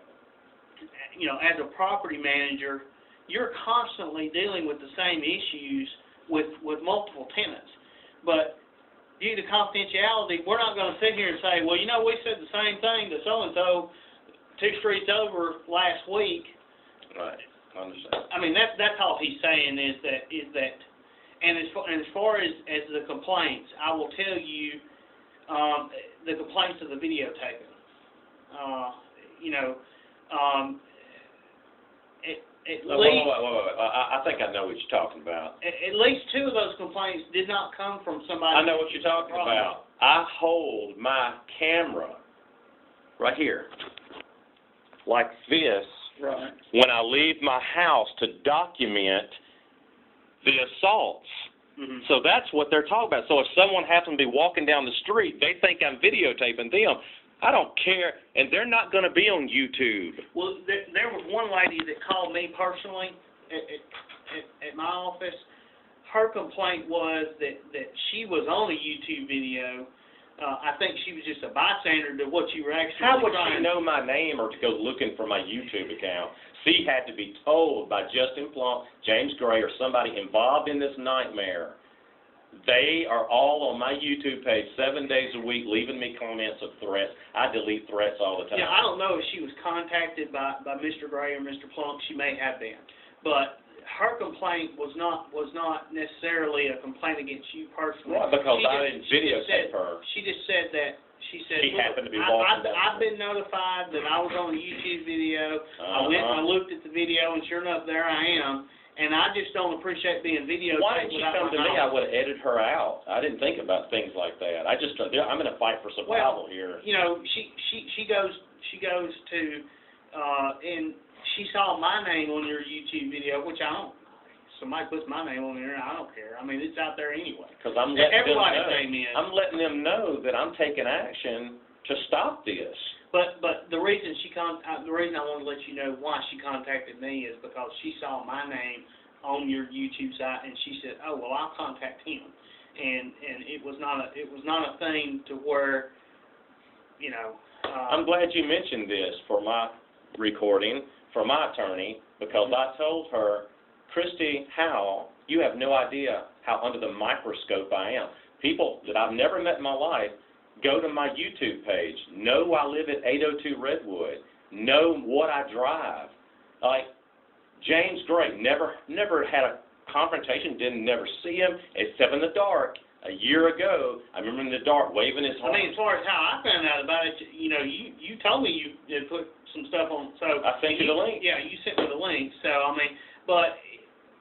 S2: you know, as a property manager, you're constantly dealing with the same issues with multiple tenants. But due to confidentiality, we're not going to sit here and say, well, you know, we said the same thing to so-and-so 2 streets over last week.
S4: Right. I understand.
S2: I mean, that's all he's saying is that, and as far as the complaints, I will tell you the complaints of the videotaping. You know, Wait.
S4: I think I know what you're talking about.
S2: At least 2 of those complaints did not come from somebody.
S4: I know what you're talking about. I hold my camera right here, like this,
S3: right,
S4: when I leave my house to document the assaults.
S2: Mm-hmm.
S4: So that's what they're talking about. So if someone happens to be walking down the street, they think I'm videotaping them. I don't care, and they're not going to be on YouTube.
S2: Well, there was one lady that called me personally at my office her complaint was that she was on a YouTube video. I think she was just a bystander to what you were actually
S4: How would
S2: trying.
S4: she know my name or to go looking for my YouTube account? She had to be told by Justin Plunk, James Gray, or somebody involved in this nightmare. They are all on my YouTube page 7 days a week, leaving me comments of threats. I delete threats all the time.
S2: Yeah, I don't know if she was contacted by Mr. Gray or Mr. Plunk. She may have been, but her complaint was not necessarily a complaint against you personally.
S4: Right, because I didn't videotape her.
S2: She just said that. She said,
S4: She happened to be walking down.
S2: I've been notified that I was on a YouTube video. I went and I looked at the video, and sure enough, there I am. And I just don't appreciate being videotaped.
S4: Why didn't she come to me? I would have edited her out. I didn't think about things like that. I'm in a fight for survival here.
S2: You know, she goes to and she saw my name on your YouTube video, which I don't. Somebody puts my name on there, I don't care. I mean, it's out there anyway.
S4: Because I'm letting
S2: everybody's
S4: them know.
S2: name is.
S4: I'm letting them know that I'm taking action to stop this.
S2: But the reason the reason I want to let you know why she contacted me is because she saw my name on your YouTube site, and she said, "Oh, well, I'll contact him." And it was not a thing to where, you know.
S4: I'm glad you mentioned this for my recording, for my attorney, because I told her, Christy Howell, you have no idea how under the microscope I am. People that I've never met in my life go to my YouTube page, know I live at 802 Redwood, know what I drive. Like, James Gray, never had a confrontation, never see him, except in the dark. A year ago, I remember in the dark waving his arms.
S2: I mean, as far as how I found out about it, you know, you told me you had put some stuff on. So
S4: I sent you the link.
S2: Yeah, you sent me the link. So, I mean, but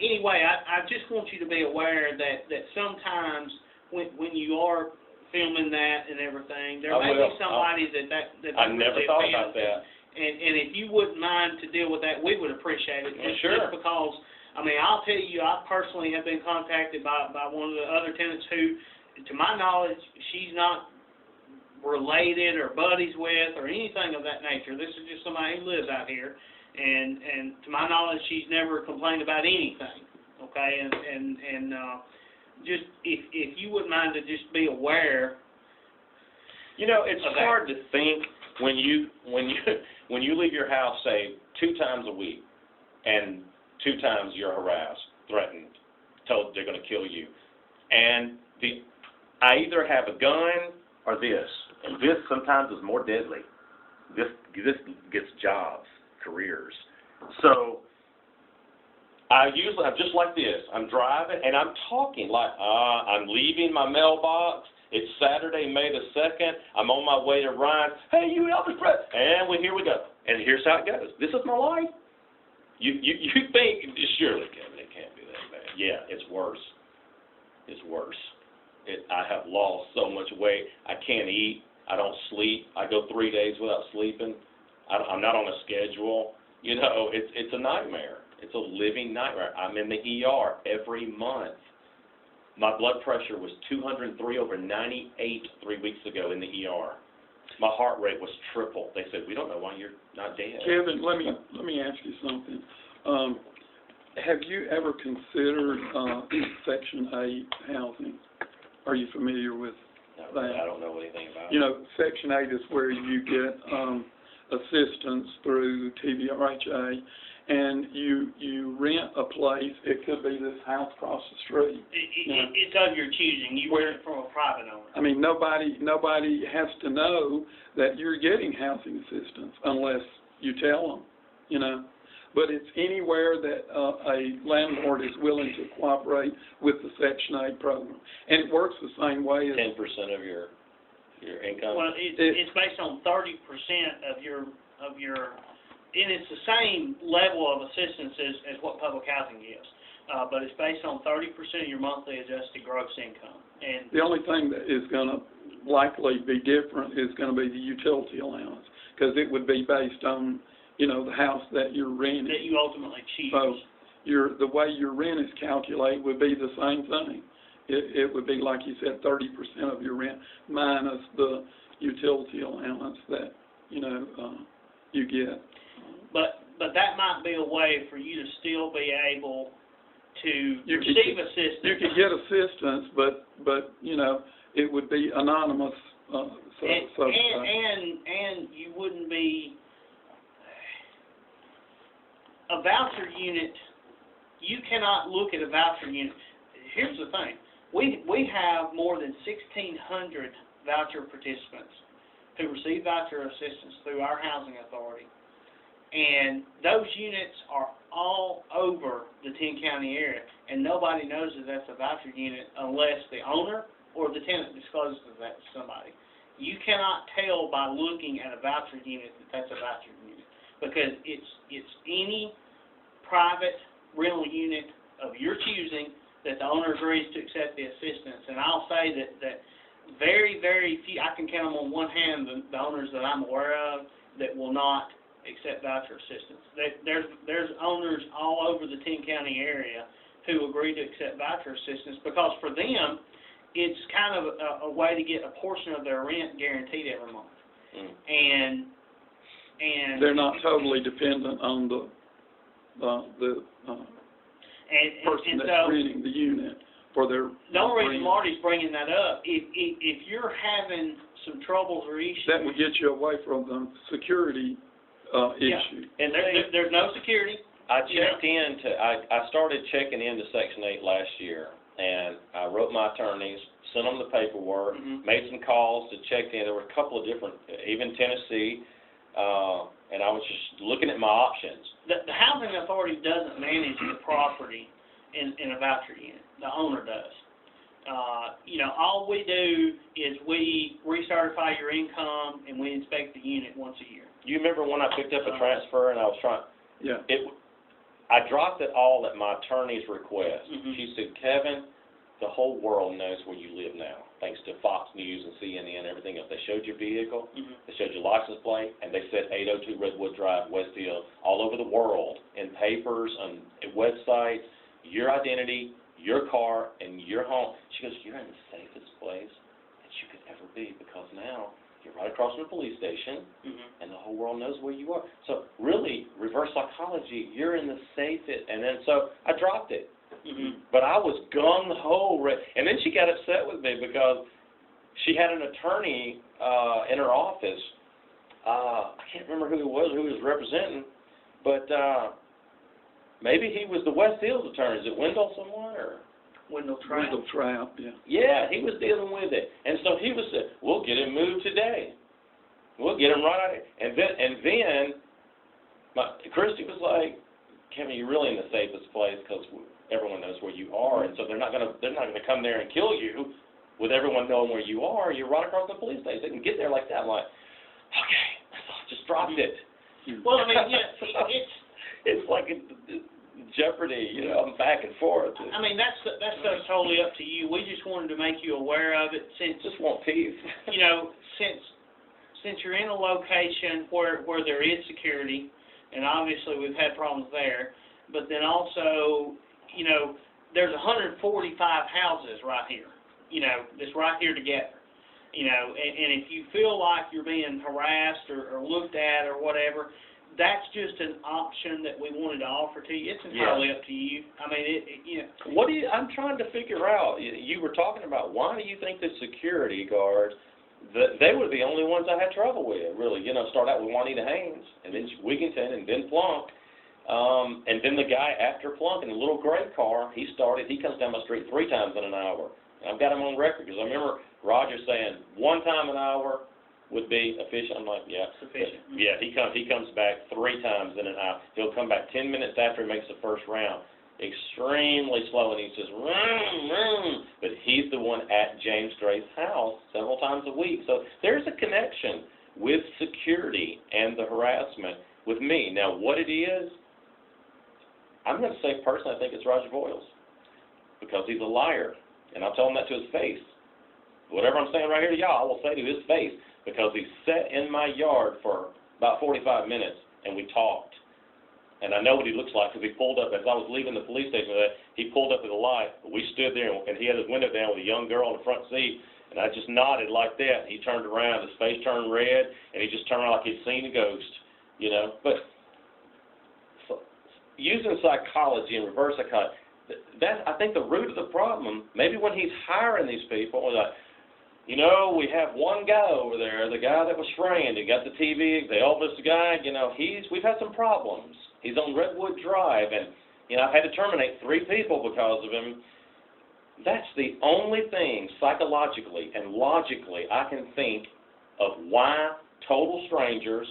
S2: anyway, I just want you to be aware that sometimes when you are filming that and everything, there may be somebody that
S4: I never thought about that.
S2: And if you wouldn't mind to deal with that, we would appreciate it.
S4: Sure.
S2: Just because, I mean, I'll tell you, I personally have been contacted by one of the other tenants who, to my knowledge, she's not related or buddies with or anything of that nature. This is just somebody who lives out here. And to my knowledge, she's never complained about anything. Okay, and just if you wouldn't mind to just be aware.
S4: You know, it's hard to think when you leave your house, say 2 times a week, and 2 times you're harassed, threatened, told they're going to kill you, and I either have a gun or this, and this sometimes is more deadly. This gets jobs, careers. So I'm just like this. I'm driving and I'm talking like I'm leaving my mailbox. It's Saturday, May the 2nd. I'm on my way to Ryan. Hey, you Elvis Brett. And here we go. And here's how it goes. This is my life. You think surely, Kevin, it can't be that bad. Yeah, it's worse. It's worse. I have lost so much weight. I can't eat. I don't sleep. I go 3 days without sleeping. I'm not on a schedule. You know, it's a nightmare. It's a living nightmare. I'm in the ER every month. My blood pressure was 203 over 98 3 weeks ago in the ER. My heart rate was triple. They said, we don't know why you're not dead.
S3: Kevin, let me ask you something. Have you ever considered Section 8 housing? Are you familiar with that?
S4: I don't know anything about it.
S3: You know, Section 8 is where you get assistance through TVRHA, and you rent a place. It could be this house across the street.
S2: It's of your choosing. You rent it from a private owner.
S3: I mean, nobody has to know that you're getting housing assistance unless you tell them, you know. But it's anywhere that a landlord is willing to cooperate with the Section 8 program, and it works the same way as
S4: 10% of your income.
S2: Well, it's based on 30% of your, and it's the same level of assistance as what public housing gives, but it's based on 30% of your monthly adjusted gross income. And
S3: the only thing that is going to likely be different is going to be the utility allowance, because it would be based on, you know, the house that you're renting.
S2: That you ultimately choose.
S3: So the way your rent is calculated would be the same thing. It would be, like you said, 30% of your rent minus the utility allowance that, you know, you get.
S2: But that might be a way for you to still be able receive assistance.
S3: You could get assistance, but you know, it would be anonymous.
S2: And you wouldn't be a voucher unit. You cannot look at a voucher unit. Here's the thing: we have more than 1,600 voucher participants who receive voucher assistance through our housing authority, and those units are all over the 10-county area, and nobody knows that that's a voucher unit unless the owner or the tenant discloses that to somebody. You cannot tell by looking at a voucher unit that that's a voucher unit, because it's any private rental unit of your choosing that the owner agrees to accept the assistance. And I'll say that very, very few, I can count them on one hand, the owners that I'm aware of that will not accept voucher assistance. There's owners all over the 10-county area who agree to accept voucher assistance, because for them, it's kind of a way to get a portion of their rent guaranteed every month. And
S3: they're not totally dependent on the person that's renting the unit for their.
S2: The only reason Marty's bringing that up, if you're having some troubles or issues,
S3: that would get you away from the security issue.
S4: And
S2: there's no security.
S4: I started checking into Section 8 last year, and I wrote my attorneys, sent them the paperwork, made some calls to check in. There were a couple of different, even Tennessee, and I was just looking at my options.
S2: The housing authority doesn't manage the property in a voucher unit. The owner does. All we do is we recertify your income and we inspect the unit once a year.
S4: You remember when I picked up a transfer and I was trying?
S3: Yeah.
S4: I dropped it all at my attorney's request. She said, Kevin, the whole world knows where you live now, thanks to Fox News and CNN and everything else. They showed your vehicle, they showed your license plate, and they said 802 Redwood Drive, Westfield, all over the world, in papers, on websites, your identity, your car, and your home. She goes, you're in the safest place that you could ever be, because now you're right across from the police station, and the whole world knows where you are. So really, reverse psychology, you're in the safest. And then so I dropped it. But I was gung-ho. And then she got upset with me because she had an attorney in her office. I can't remember who was representing, but maybe he was the West Hills attorney. Is it Wendell someone or?
S2: Wendell Trapp,
S3: yeah.
S4: Yeah, he was dealing with it. And so he was saying, we'll get him moved today. We'll get him right out of here. And then Christy was like, Kevin, you're really in the safest place because everyone knows where you are, and so they're not gonna come there and kill you with everyone knowing where you are. You're right across the police station. They can get there like that. I'm like, okay, so I just dropped it.
S2: Well, I mean,
S4: it's like Jeopardy, I'm back and forth.
S2: I mean, that's totally up to you. We just wanted to make you aware of it, since
S4: just want peace.
S2: Since you're in a location where there is security, and obviously we've had problems there, but then also, there's 145 houses right here, that's right here together, and if you feel like you're being harassed or looked at or whatever, that's just an option that we wanted to offer to you. It's entirely up to you. I mean,
S4: I'm trying to figure out, you were talking about, why do you think the security guards, they were the only ones I had trouble with, really. Start out with Juanita Haynes, and then Wigginton, and then Plunk. And then the guy after Plunk in the little gray car, he comes down my street 3 times in an hour. And I've got him on record, because I remember Roger saying 1 time an hour would be efficient. I'm like, yeah.
S2: Sufficient.
S4: Yeah, he comes back 3 times in an hour. He'll come back 10 minutes after he makes the first round. Extremely slow, and he says, vroom, vroom. But he's the one at James Gray's house several times a week. So there's a connection with security and the harassment with me. Now, what it is, I'm going to say personally, I think it's Roger Boyles, because he's a liar, and I'll tell him that to his face. Whatever I'm saying right here to y'all, I will say to his face, because he sat in my yard for about 45 minutes, and we talked. And I know what he looks like, because he pulled up, as I was leaving the police station, he pulled up at the light. We stood there, and he had his window down with a young girl in the front seat, and I just nodded like that. He turned around, his face turned red, and he just turned around like he'd seen a ghost, But using psychology and reverse psychology, I think the root of the problem, maybe when he's hiring these people, was like, you know, we have one guy over there, the guy that was framed, he got the TV, the Elvis guy, you know, we've had some problems. He's on Redwood Drive, and, you know, I've had to terminate 3 people because of him. That's the only thing psychologically and logically I can think of why total strangers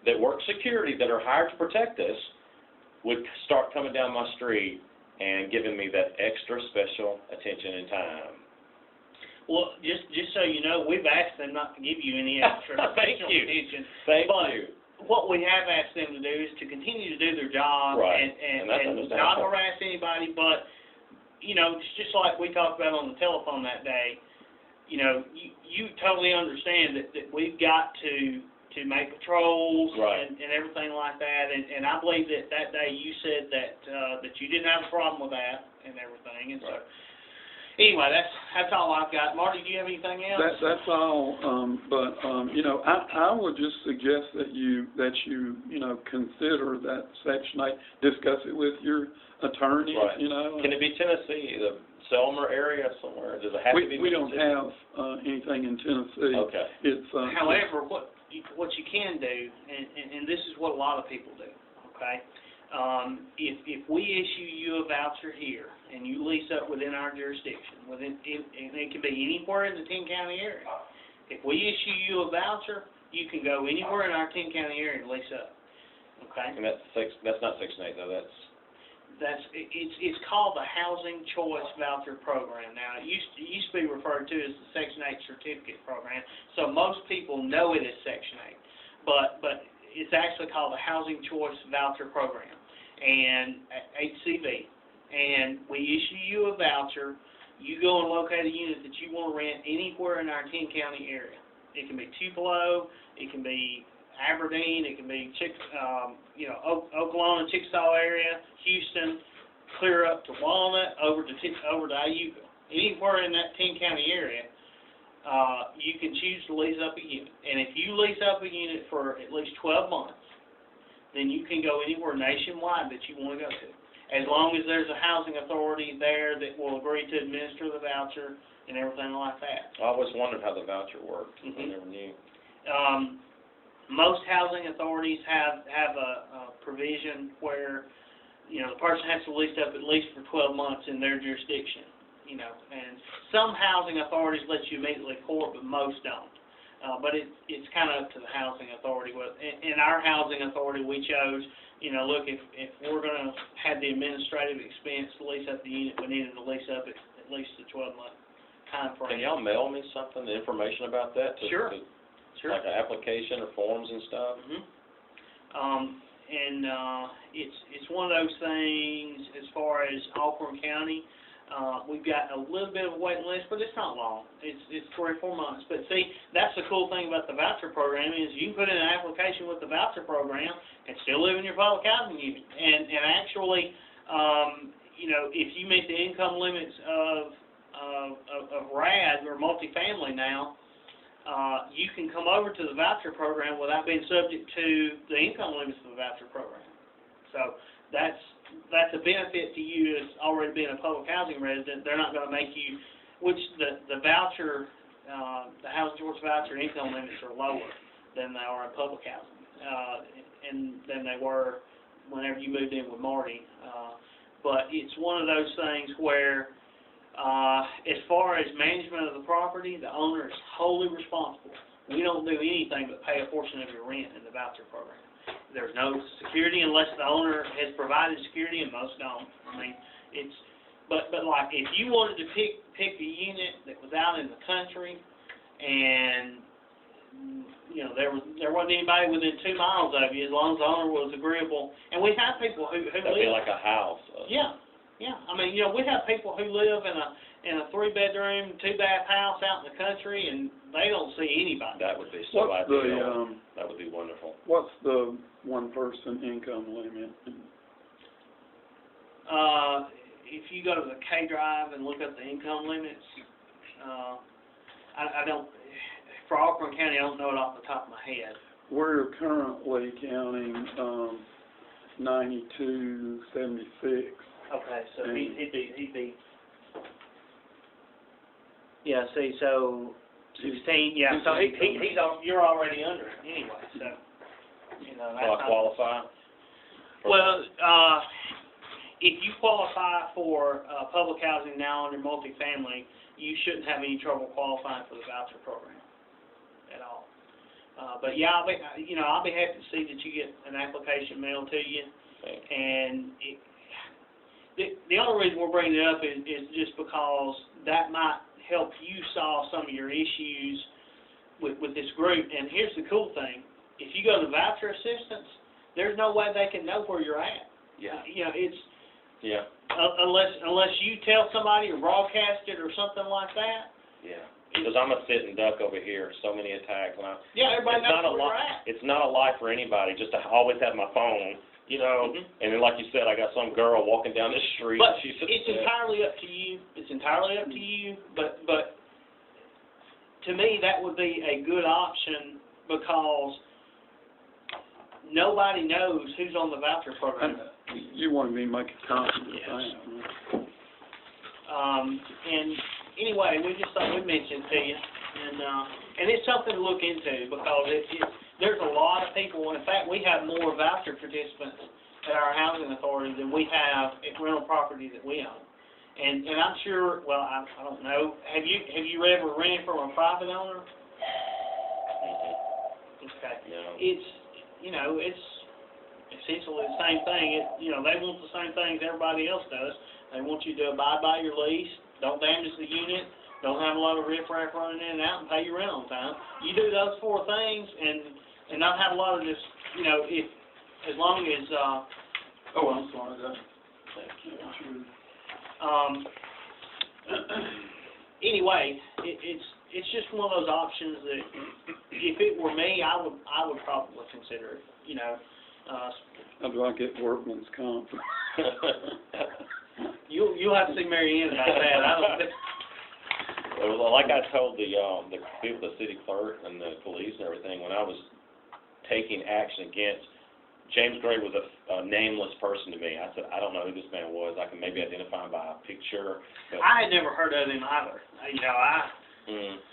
S4: that work security, that are hired to protect us, would start coming down my street and giving me that extra special attention and time.
S2: Well, just so you know, we've asked them not to give you any extra
S4: Thank
S2: special
S4: you.
S2: attention.
S4: Thank
S2: but
S4: you.
S2: What we have asked them to do is to continue to do their job
S4: Right.
S2: and
S4: that's
S2: not
S4: understandable.
S2: harass anybody. But, you know, it's just like we talked about on the telephone that day, you know, you totally understand that we've got to make patrols
S4: Right.
S2: and everything like that. And I believe that day you said that you didn't have a problem with that and everything. And so, anyway, that's all I've got. Marty, do you have anything else?
S3: That's all. But you know, I would just suggest that you consider that Section 8, discuss it with your attorney.
S4: Right.
S3: You know.
S4: Can it be Tennessee, the Selmer area somewhere? Does it have to be?
S3: We don't have anything in Tennessee.
S4: Okay.
S3: It's
S2: However, what you can do, and this is what a lot of people do, okay? If we issue you a voucher here and you lease up within our jurisdiction, and it can be anywhere in the 10-county area. If we issue you a voucher, you can go anywhere in our 10-county area and lease up, okay?
S4: And that's not Section 8 though.
S2: It's called the Housing Choice Voucher Program. Now, it used to be referred to as the Section 8 Certificate Program, so most people know it as Section 8. But it's actually called the Housing Choice Voucher Program, and HCV. And we issue you a voucher. You go and locate a unit that you want to rent anywhere in our 10-county area. It can be Tupelo, it can be Aberdeen, it can be Oklahoma, Chickasaw area, Houston, clear up to Walnut, over to Iuka. Anywhere in that 10-county area, you can choose to lease up a unit. And if you lease up a unit for at least 12 months, then you can go anywhere nationwide that you want to go to, as long as there's a housing authority there that will agree to administer the voucher and everything like that.
S4: I always wondered how the voucher worked.
S2: Mm-hmm.
S4: I never knew.
S2: Most housing authorities have a provision where, you know, the person has to lease up at least for 12 months in their jurisdiction, you know, and some housing authorities let you immediately court, but most don't. But it's kind of up to the housing authority. In our housing authority, we chose, you know, look, if we're going to have the administrative expense to lease up the unit, we needed to lease up at least a 12-month time frame.
S4: Can y'all mail me something, the information about that?
S2: Sure. Sure.
S4: Like an application or forms and stuff?
S2: Mm-hmm. It's one of those things as far as Alcorn County. We've got a little bit of a waiting list, but it's not long. It's 3 or 4 months. But see, that's the cool thing about the voucher program is you can put in an application with the voucher program and still live in your public housing unit. And actually, you know, if you meet the income limits of RAD or multifamily now, you can come over to the voucher program without being subject to the income limits of the voucher program. So that's a benefit to you as already being a public housing resident. They're not going to make you, which the voucher, the housing choice voucher income limits are lower than they are in public housing, and than they were whenever you moved in with Marty. But it's one of those things where, as far as management of the property, the owner is wholly responsible. We don't do anything but pay a portion of your rent in the voucher program. There's no security unless the owner has provided security, and most don't. I mean, but like if you wanted to pick a unit that was out in the country, and you know there wasn't anybody within 2 miles of you, as long as the owner was agreeable. And we have people who
S4: That'd be like a house.
S2: Yeah. I mean, you know, we have people who live in a 3-bedroom, 2-bath house out in the country, and they don't see anybody.
S4: That would be so ideal. That would be wonderful.
S3: What's the one-person income limit?
S2: If you go to the K Drive and look up the income limits, I don't. For Alcorn County, I don't know it off the top of my head.
S3: We're currently counting 9276
S2: Okay, so
S3: And-
S2: he'd be, yeah, see, so 16, yeah, so you're already under anyway, so, you know,
S4: Do
S2: that's
S4: I qualify?
S2: Well, if you qualify for, public housing now under multifamily, you shouldn't have any trouble qualifying for the voucher program at all. But yeah, I'll be happy to see that you get an application mailed to you.
S4: Okay.
S2: And the only reason we're bringing it up is just because that might help you solve some of your issues with this group. And here's the cool thing: if you go to voucher assistance, there's no way they can know where you're at.
S4: Yeah.
S2: You know, it's
S4: Yeah.
S2: unless you tell somebody or broadcast it or something like that.
S4: Yeah. Because I'm a sitting duck over here. So many attacks. And
S2: Everybody
S4: it's
S2: knows
S4: not a
S2: where you're
S4: lie.
S2: at.
S4: It's not a lie for anybody. Just to always have my phone. You know, and then like you said, I got some girl walking down the street.
S2: But
S4: she's
S2: it's entirely up to you. It's entirely up to you. But to me, that would be a good option because nobody knows who's on the voucher program.
S3: You want me to make a comment of
S2: Yes.
S3: that?
S2: And anyway, we just thought we'd mention it to you, and it's something to look into because there's a lot of people. In fact, we have more voucher participants at our housing authority than we have at rental property that we own. And I'm sure. Well, I don't know. Have you ever rented from a private owner? Okay.
S4: No.
S2: It's essentially the same thing. They want the same things everybody else does. They want you to abide by your lease, don't damage the unit, don't have a lot of riffraff running in and out, and pay your rent on time. You do those 4 things and not have a lot of this, as long as,
S3: I'm sorry,
S2: anyway, it's just one of those options that if it were me, I would probably consider it,
S3: How do I get workman's comp?
S2: You'll have to see Mary Ann about that. I don't think.
S4: Well, like I told the people, the city clerk and the police and everything, when I was taking action against James Gray was a nameless person to me. I said, I don't know who this man was. I can maybe identify him by a picture. But
S2: I had never heard of him either.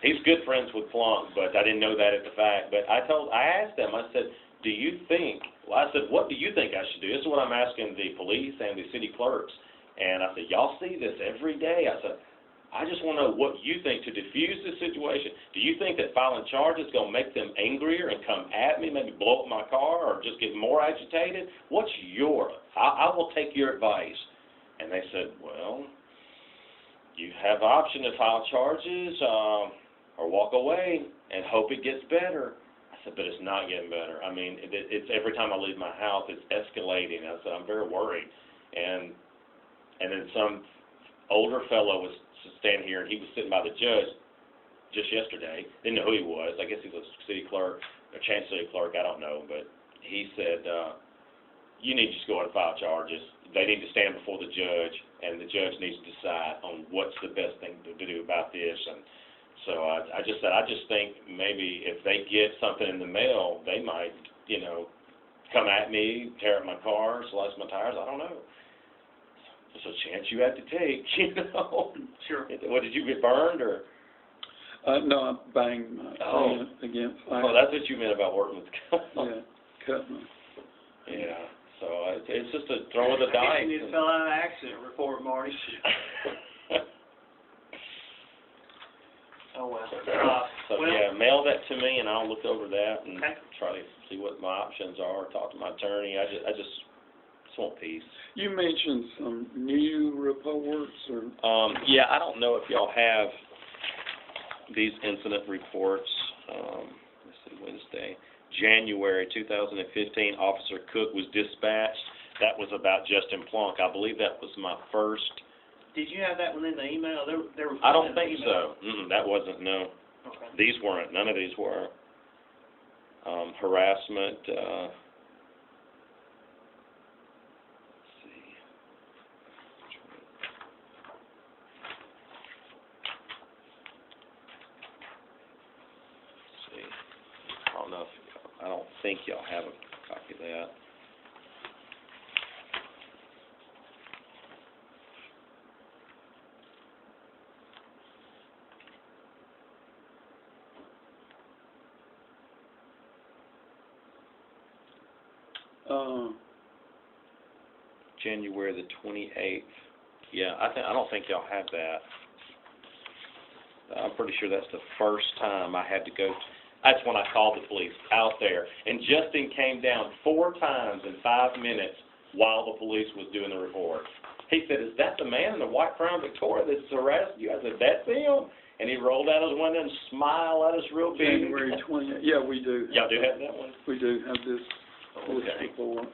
S4: He's good friends with Plunk, but I didn't know that at the fact. But I asked them, I said, I said, what do you think I should do? This is what I'm asking the police and the city clerks. And I said, y'all see this every day. I said, I just want to know what you think to diffuse this situation. Do you think that filing charges is going to make them angrier and come at me, maybe blow up my car or just get more agitated? What's I will take your advice. And they said, well, you have the option to file charges or walk away and hope it gets better. I said, but it's not getting better. I mean, it's every time I leave my house, it's escalating. I said, I'm very worried. And then some older fellow was standing here, and he was sitting by the judge just yesterday. Didn't know who he was. I guess he was a city clerk, a chancery clerk, I don't know. But he said, you need to just go ahead and file charges. They need to stand before the judge, and the judge needs to decide on what's the best thing to do about this. And so I just said, I just think maybe if they get something in the mail, they might, come at me, tear up my car, slice my tires. I don't know. It's a chance you have to take,
S2: Sure.
S4: What, did you get burned or?
S3: No, I banged my hand against fire.
S4: Oh, that's what you meant about working with
S3: Yeah, cut me.
S4: Yeah, so it's just a throw of the dice.
S2: You need to fill out an accident report, Marty. Oh, well.
S4: Yeah, mail that to me and I'll look over that and
S2: Okay.
S4: try to see what my options are, talk to my attorney. I just want peace.
S3: You mentioned some new reports or?
S4: Yeah, I don't know if y'all have these incident reports. Let's see, Wednesday, January 2015, Officer Cook was dispatched. That was about Justin Plunk. I believe that was my first.
S2: Did you have that one in the email? There was
S4: I don't
S2: one in the
S4: think
S2: email.
S4: so. That wasn't, no.
S2: Okay.
S4: These weren't. None of these were. Harassment. I don't think y'all have a copy of that.
S5: January the 28th. Yeah, I don't think y'all have that. I'm pretty sure that's the first time I had to go. That's when I called the police out there. And Justin came down 4 times in 5 minutes while the police was doing the report. He said, "Is that the man in the white Crown Victoria that's harassed you?" I said, "That's him." And he rolled out his window and smiled at us real big.
S3: January 20th. Yeah, we do.
S5: Y'all do have that one?
S3: We do have this report.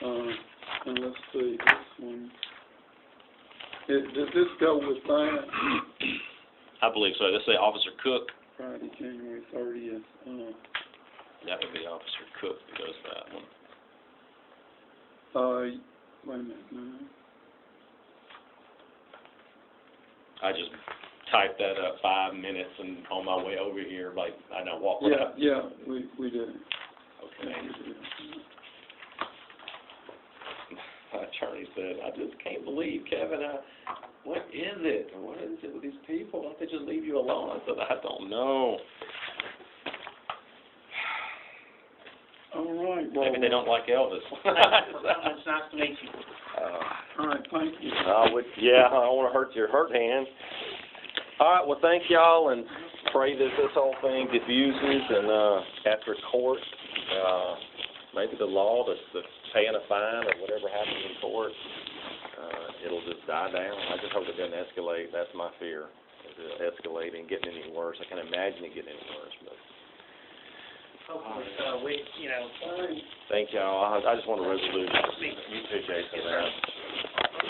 S3: And let's see, this one. Does this go with that?
S5: I believe so. Let's say Officer Cook.
S3: Friday, January 30th.
S5: That would be Officer Cook that does that one.
S3: Wait a minute. No.
S5: I just typed that up 5 minutes and on my way over here, like, I know what.
S3: Yeah, we do.
S5: Okay.
S3: Yeah, we do.
S5: My attorney said, "I just can't believe, Kevin, what is it? Or what is it with these people? Why don't they just leave you alone?" I said, "I don't know."
S3: All right. Well,
S5: Maybe they don't like Elvis.
S2: It's nice to meet you.
S3: all right, thank you.
S1: I don't want to hurt your hurt hand. All right, well, thank y'all, and pray that this whole thing diffuses, and after court, maybe the law, the paying a fine or whatever happens in court, it'll just die down. I just hope it doesn't escalate. That's my fear, is it escalating, getting any worse. I can't imagine it getting any worse, but.
S2: Hopefully so.
S1: Thank y'all. I just want a resolution. You too, Jason.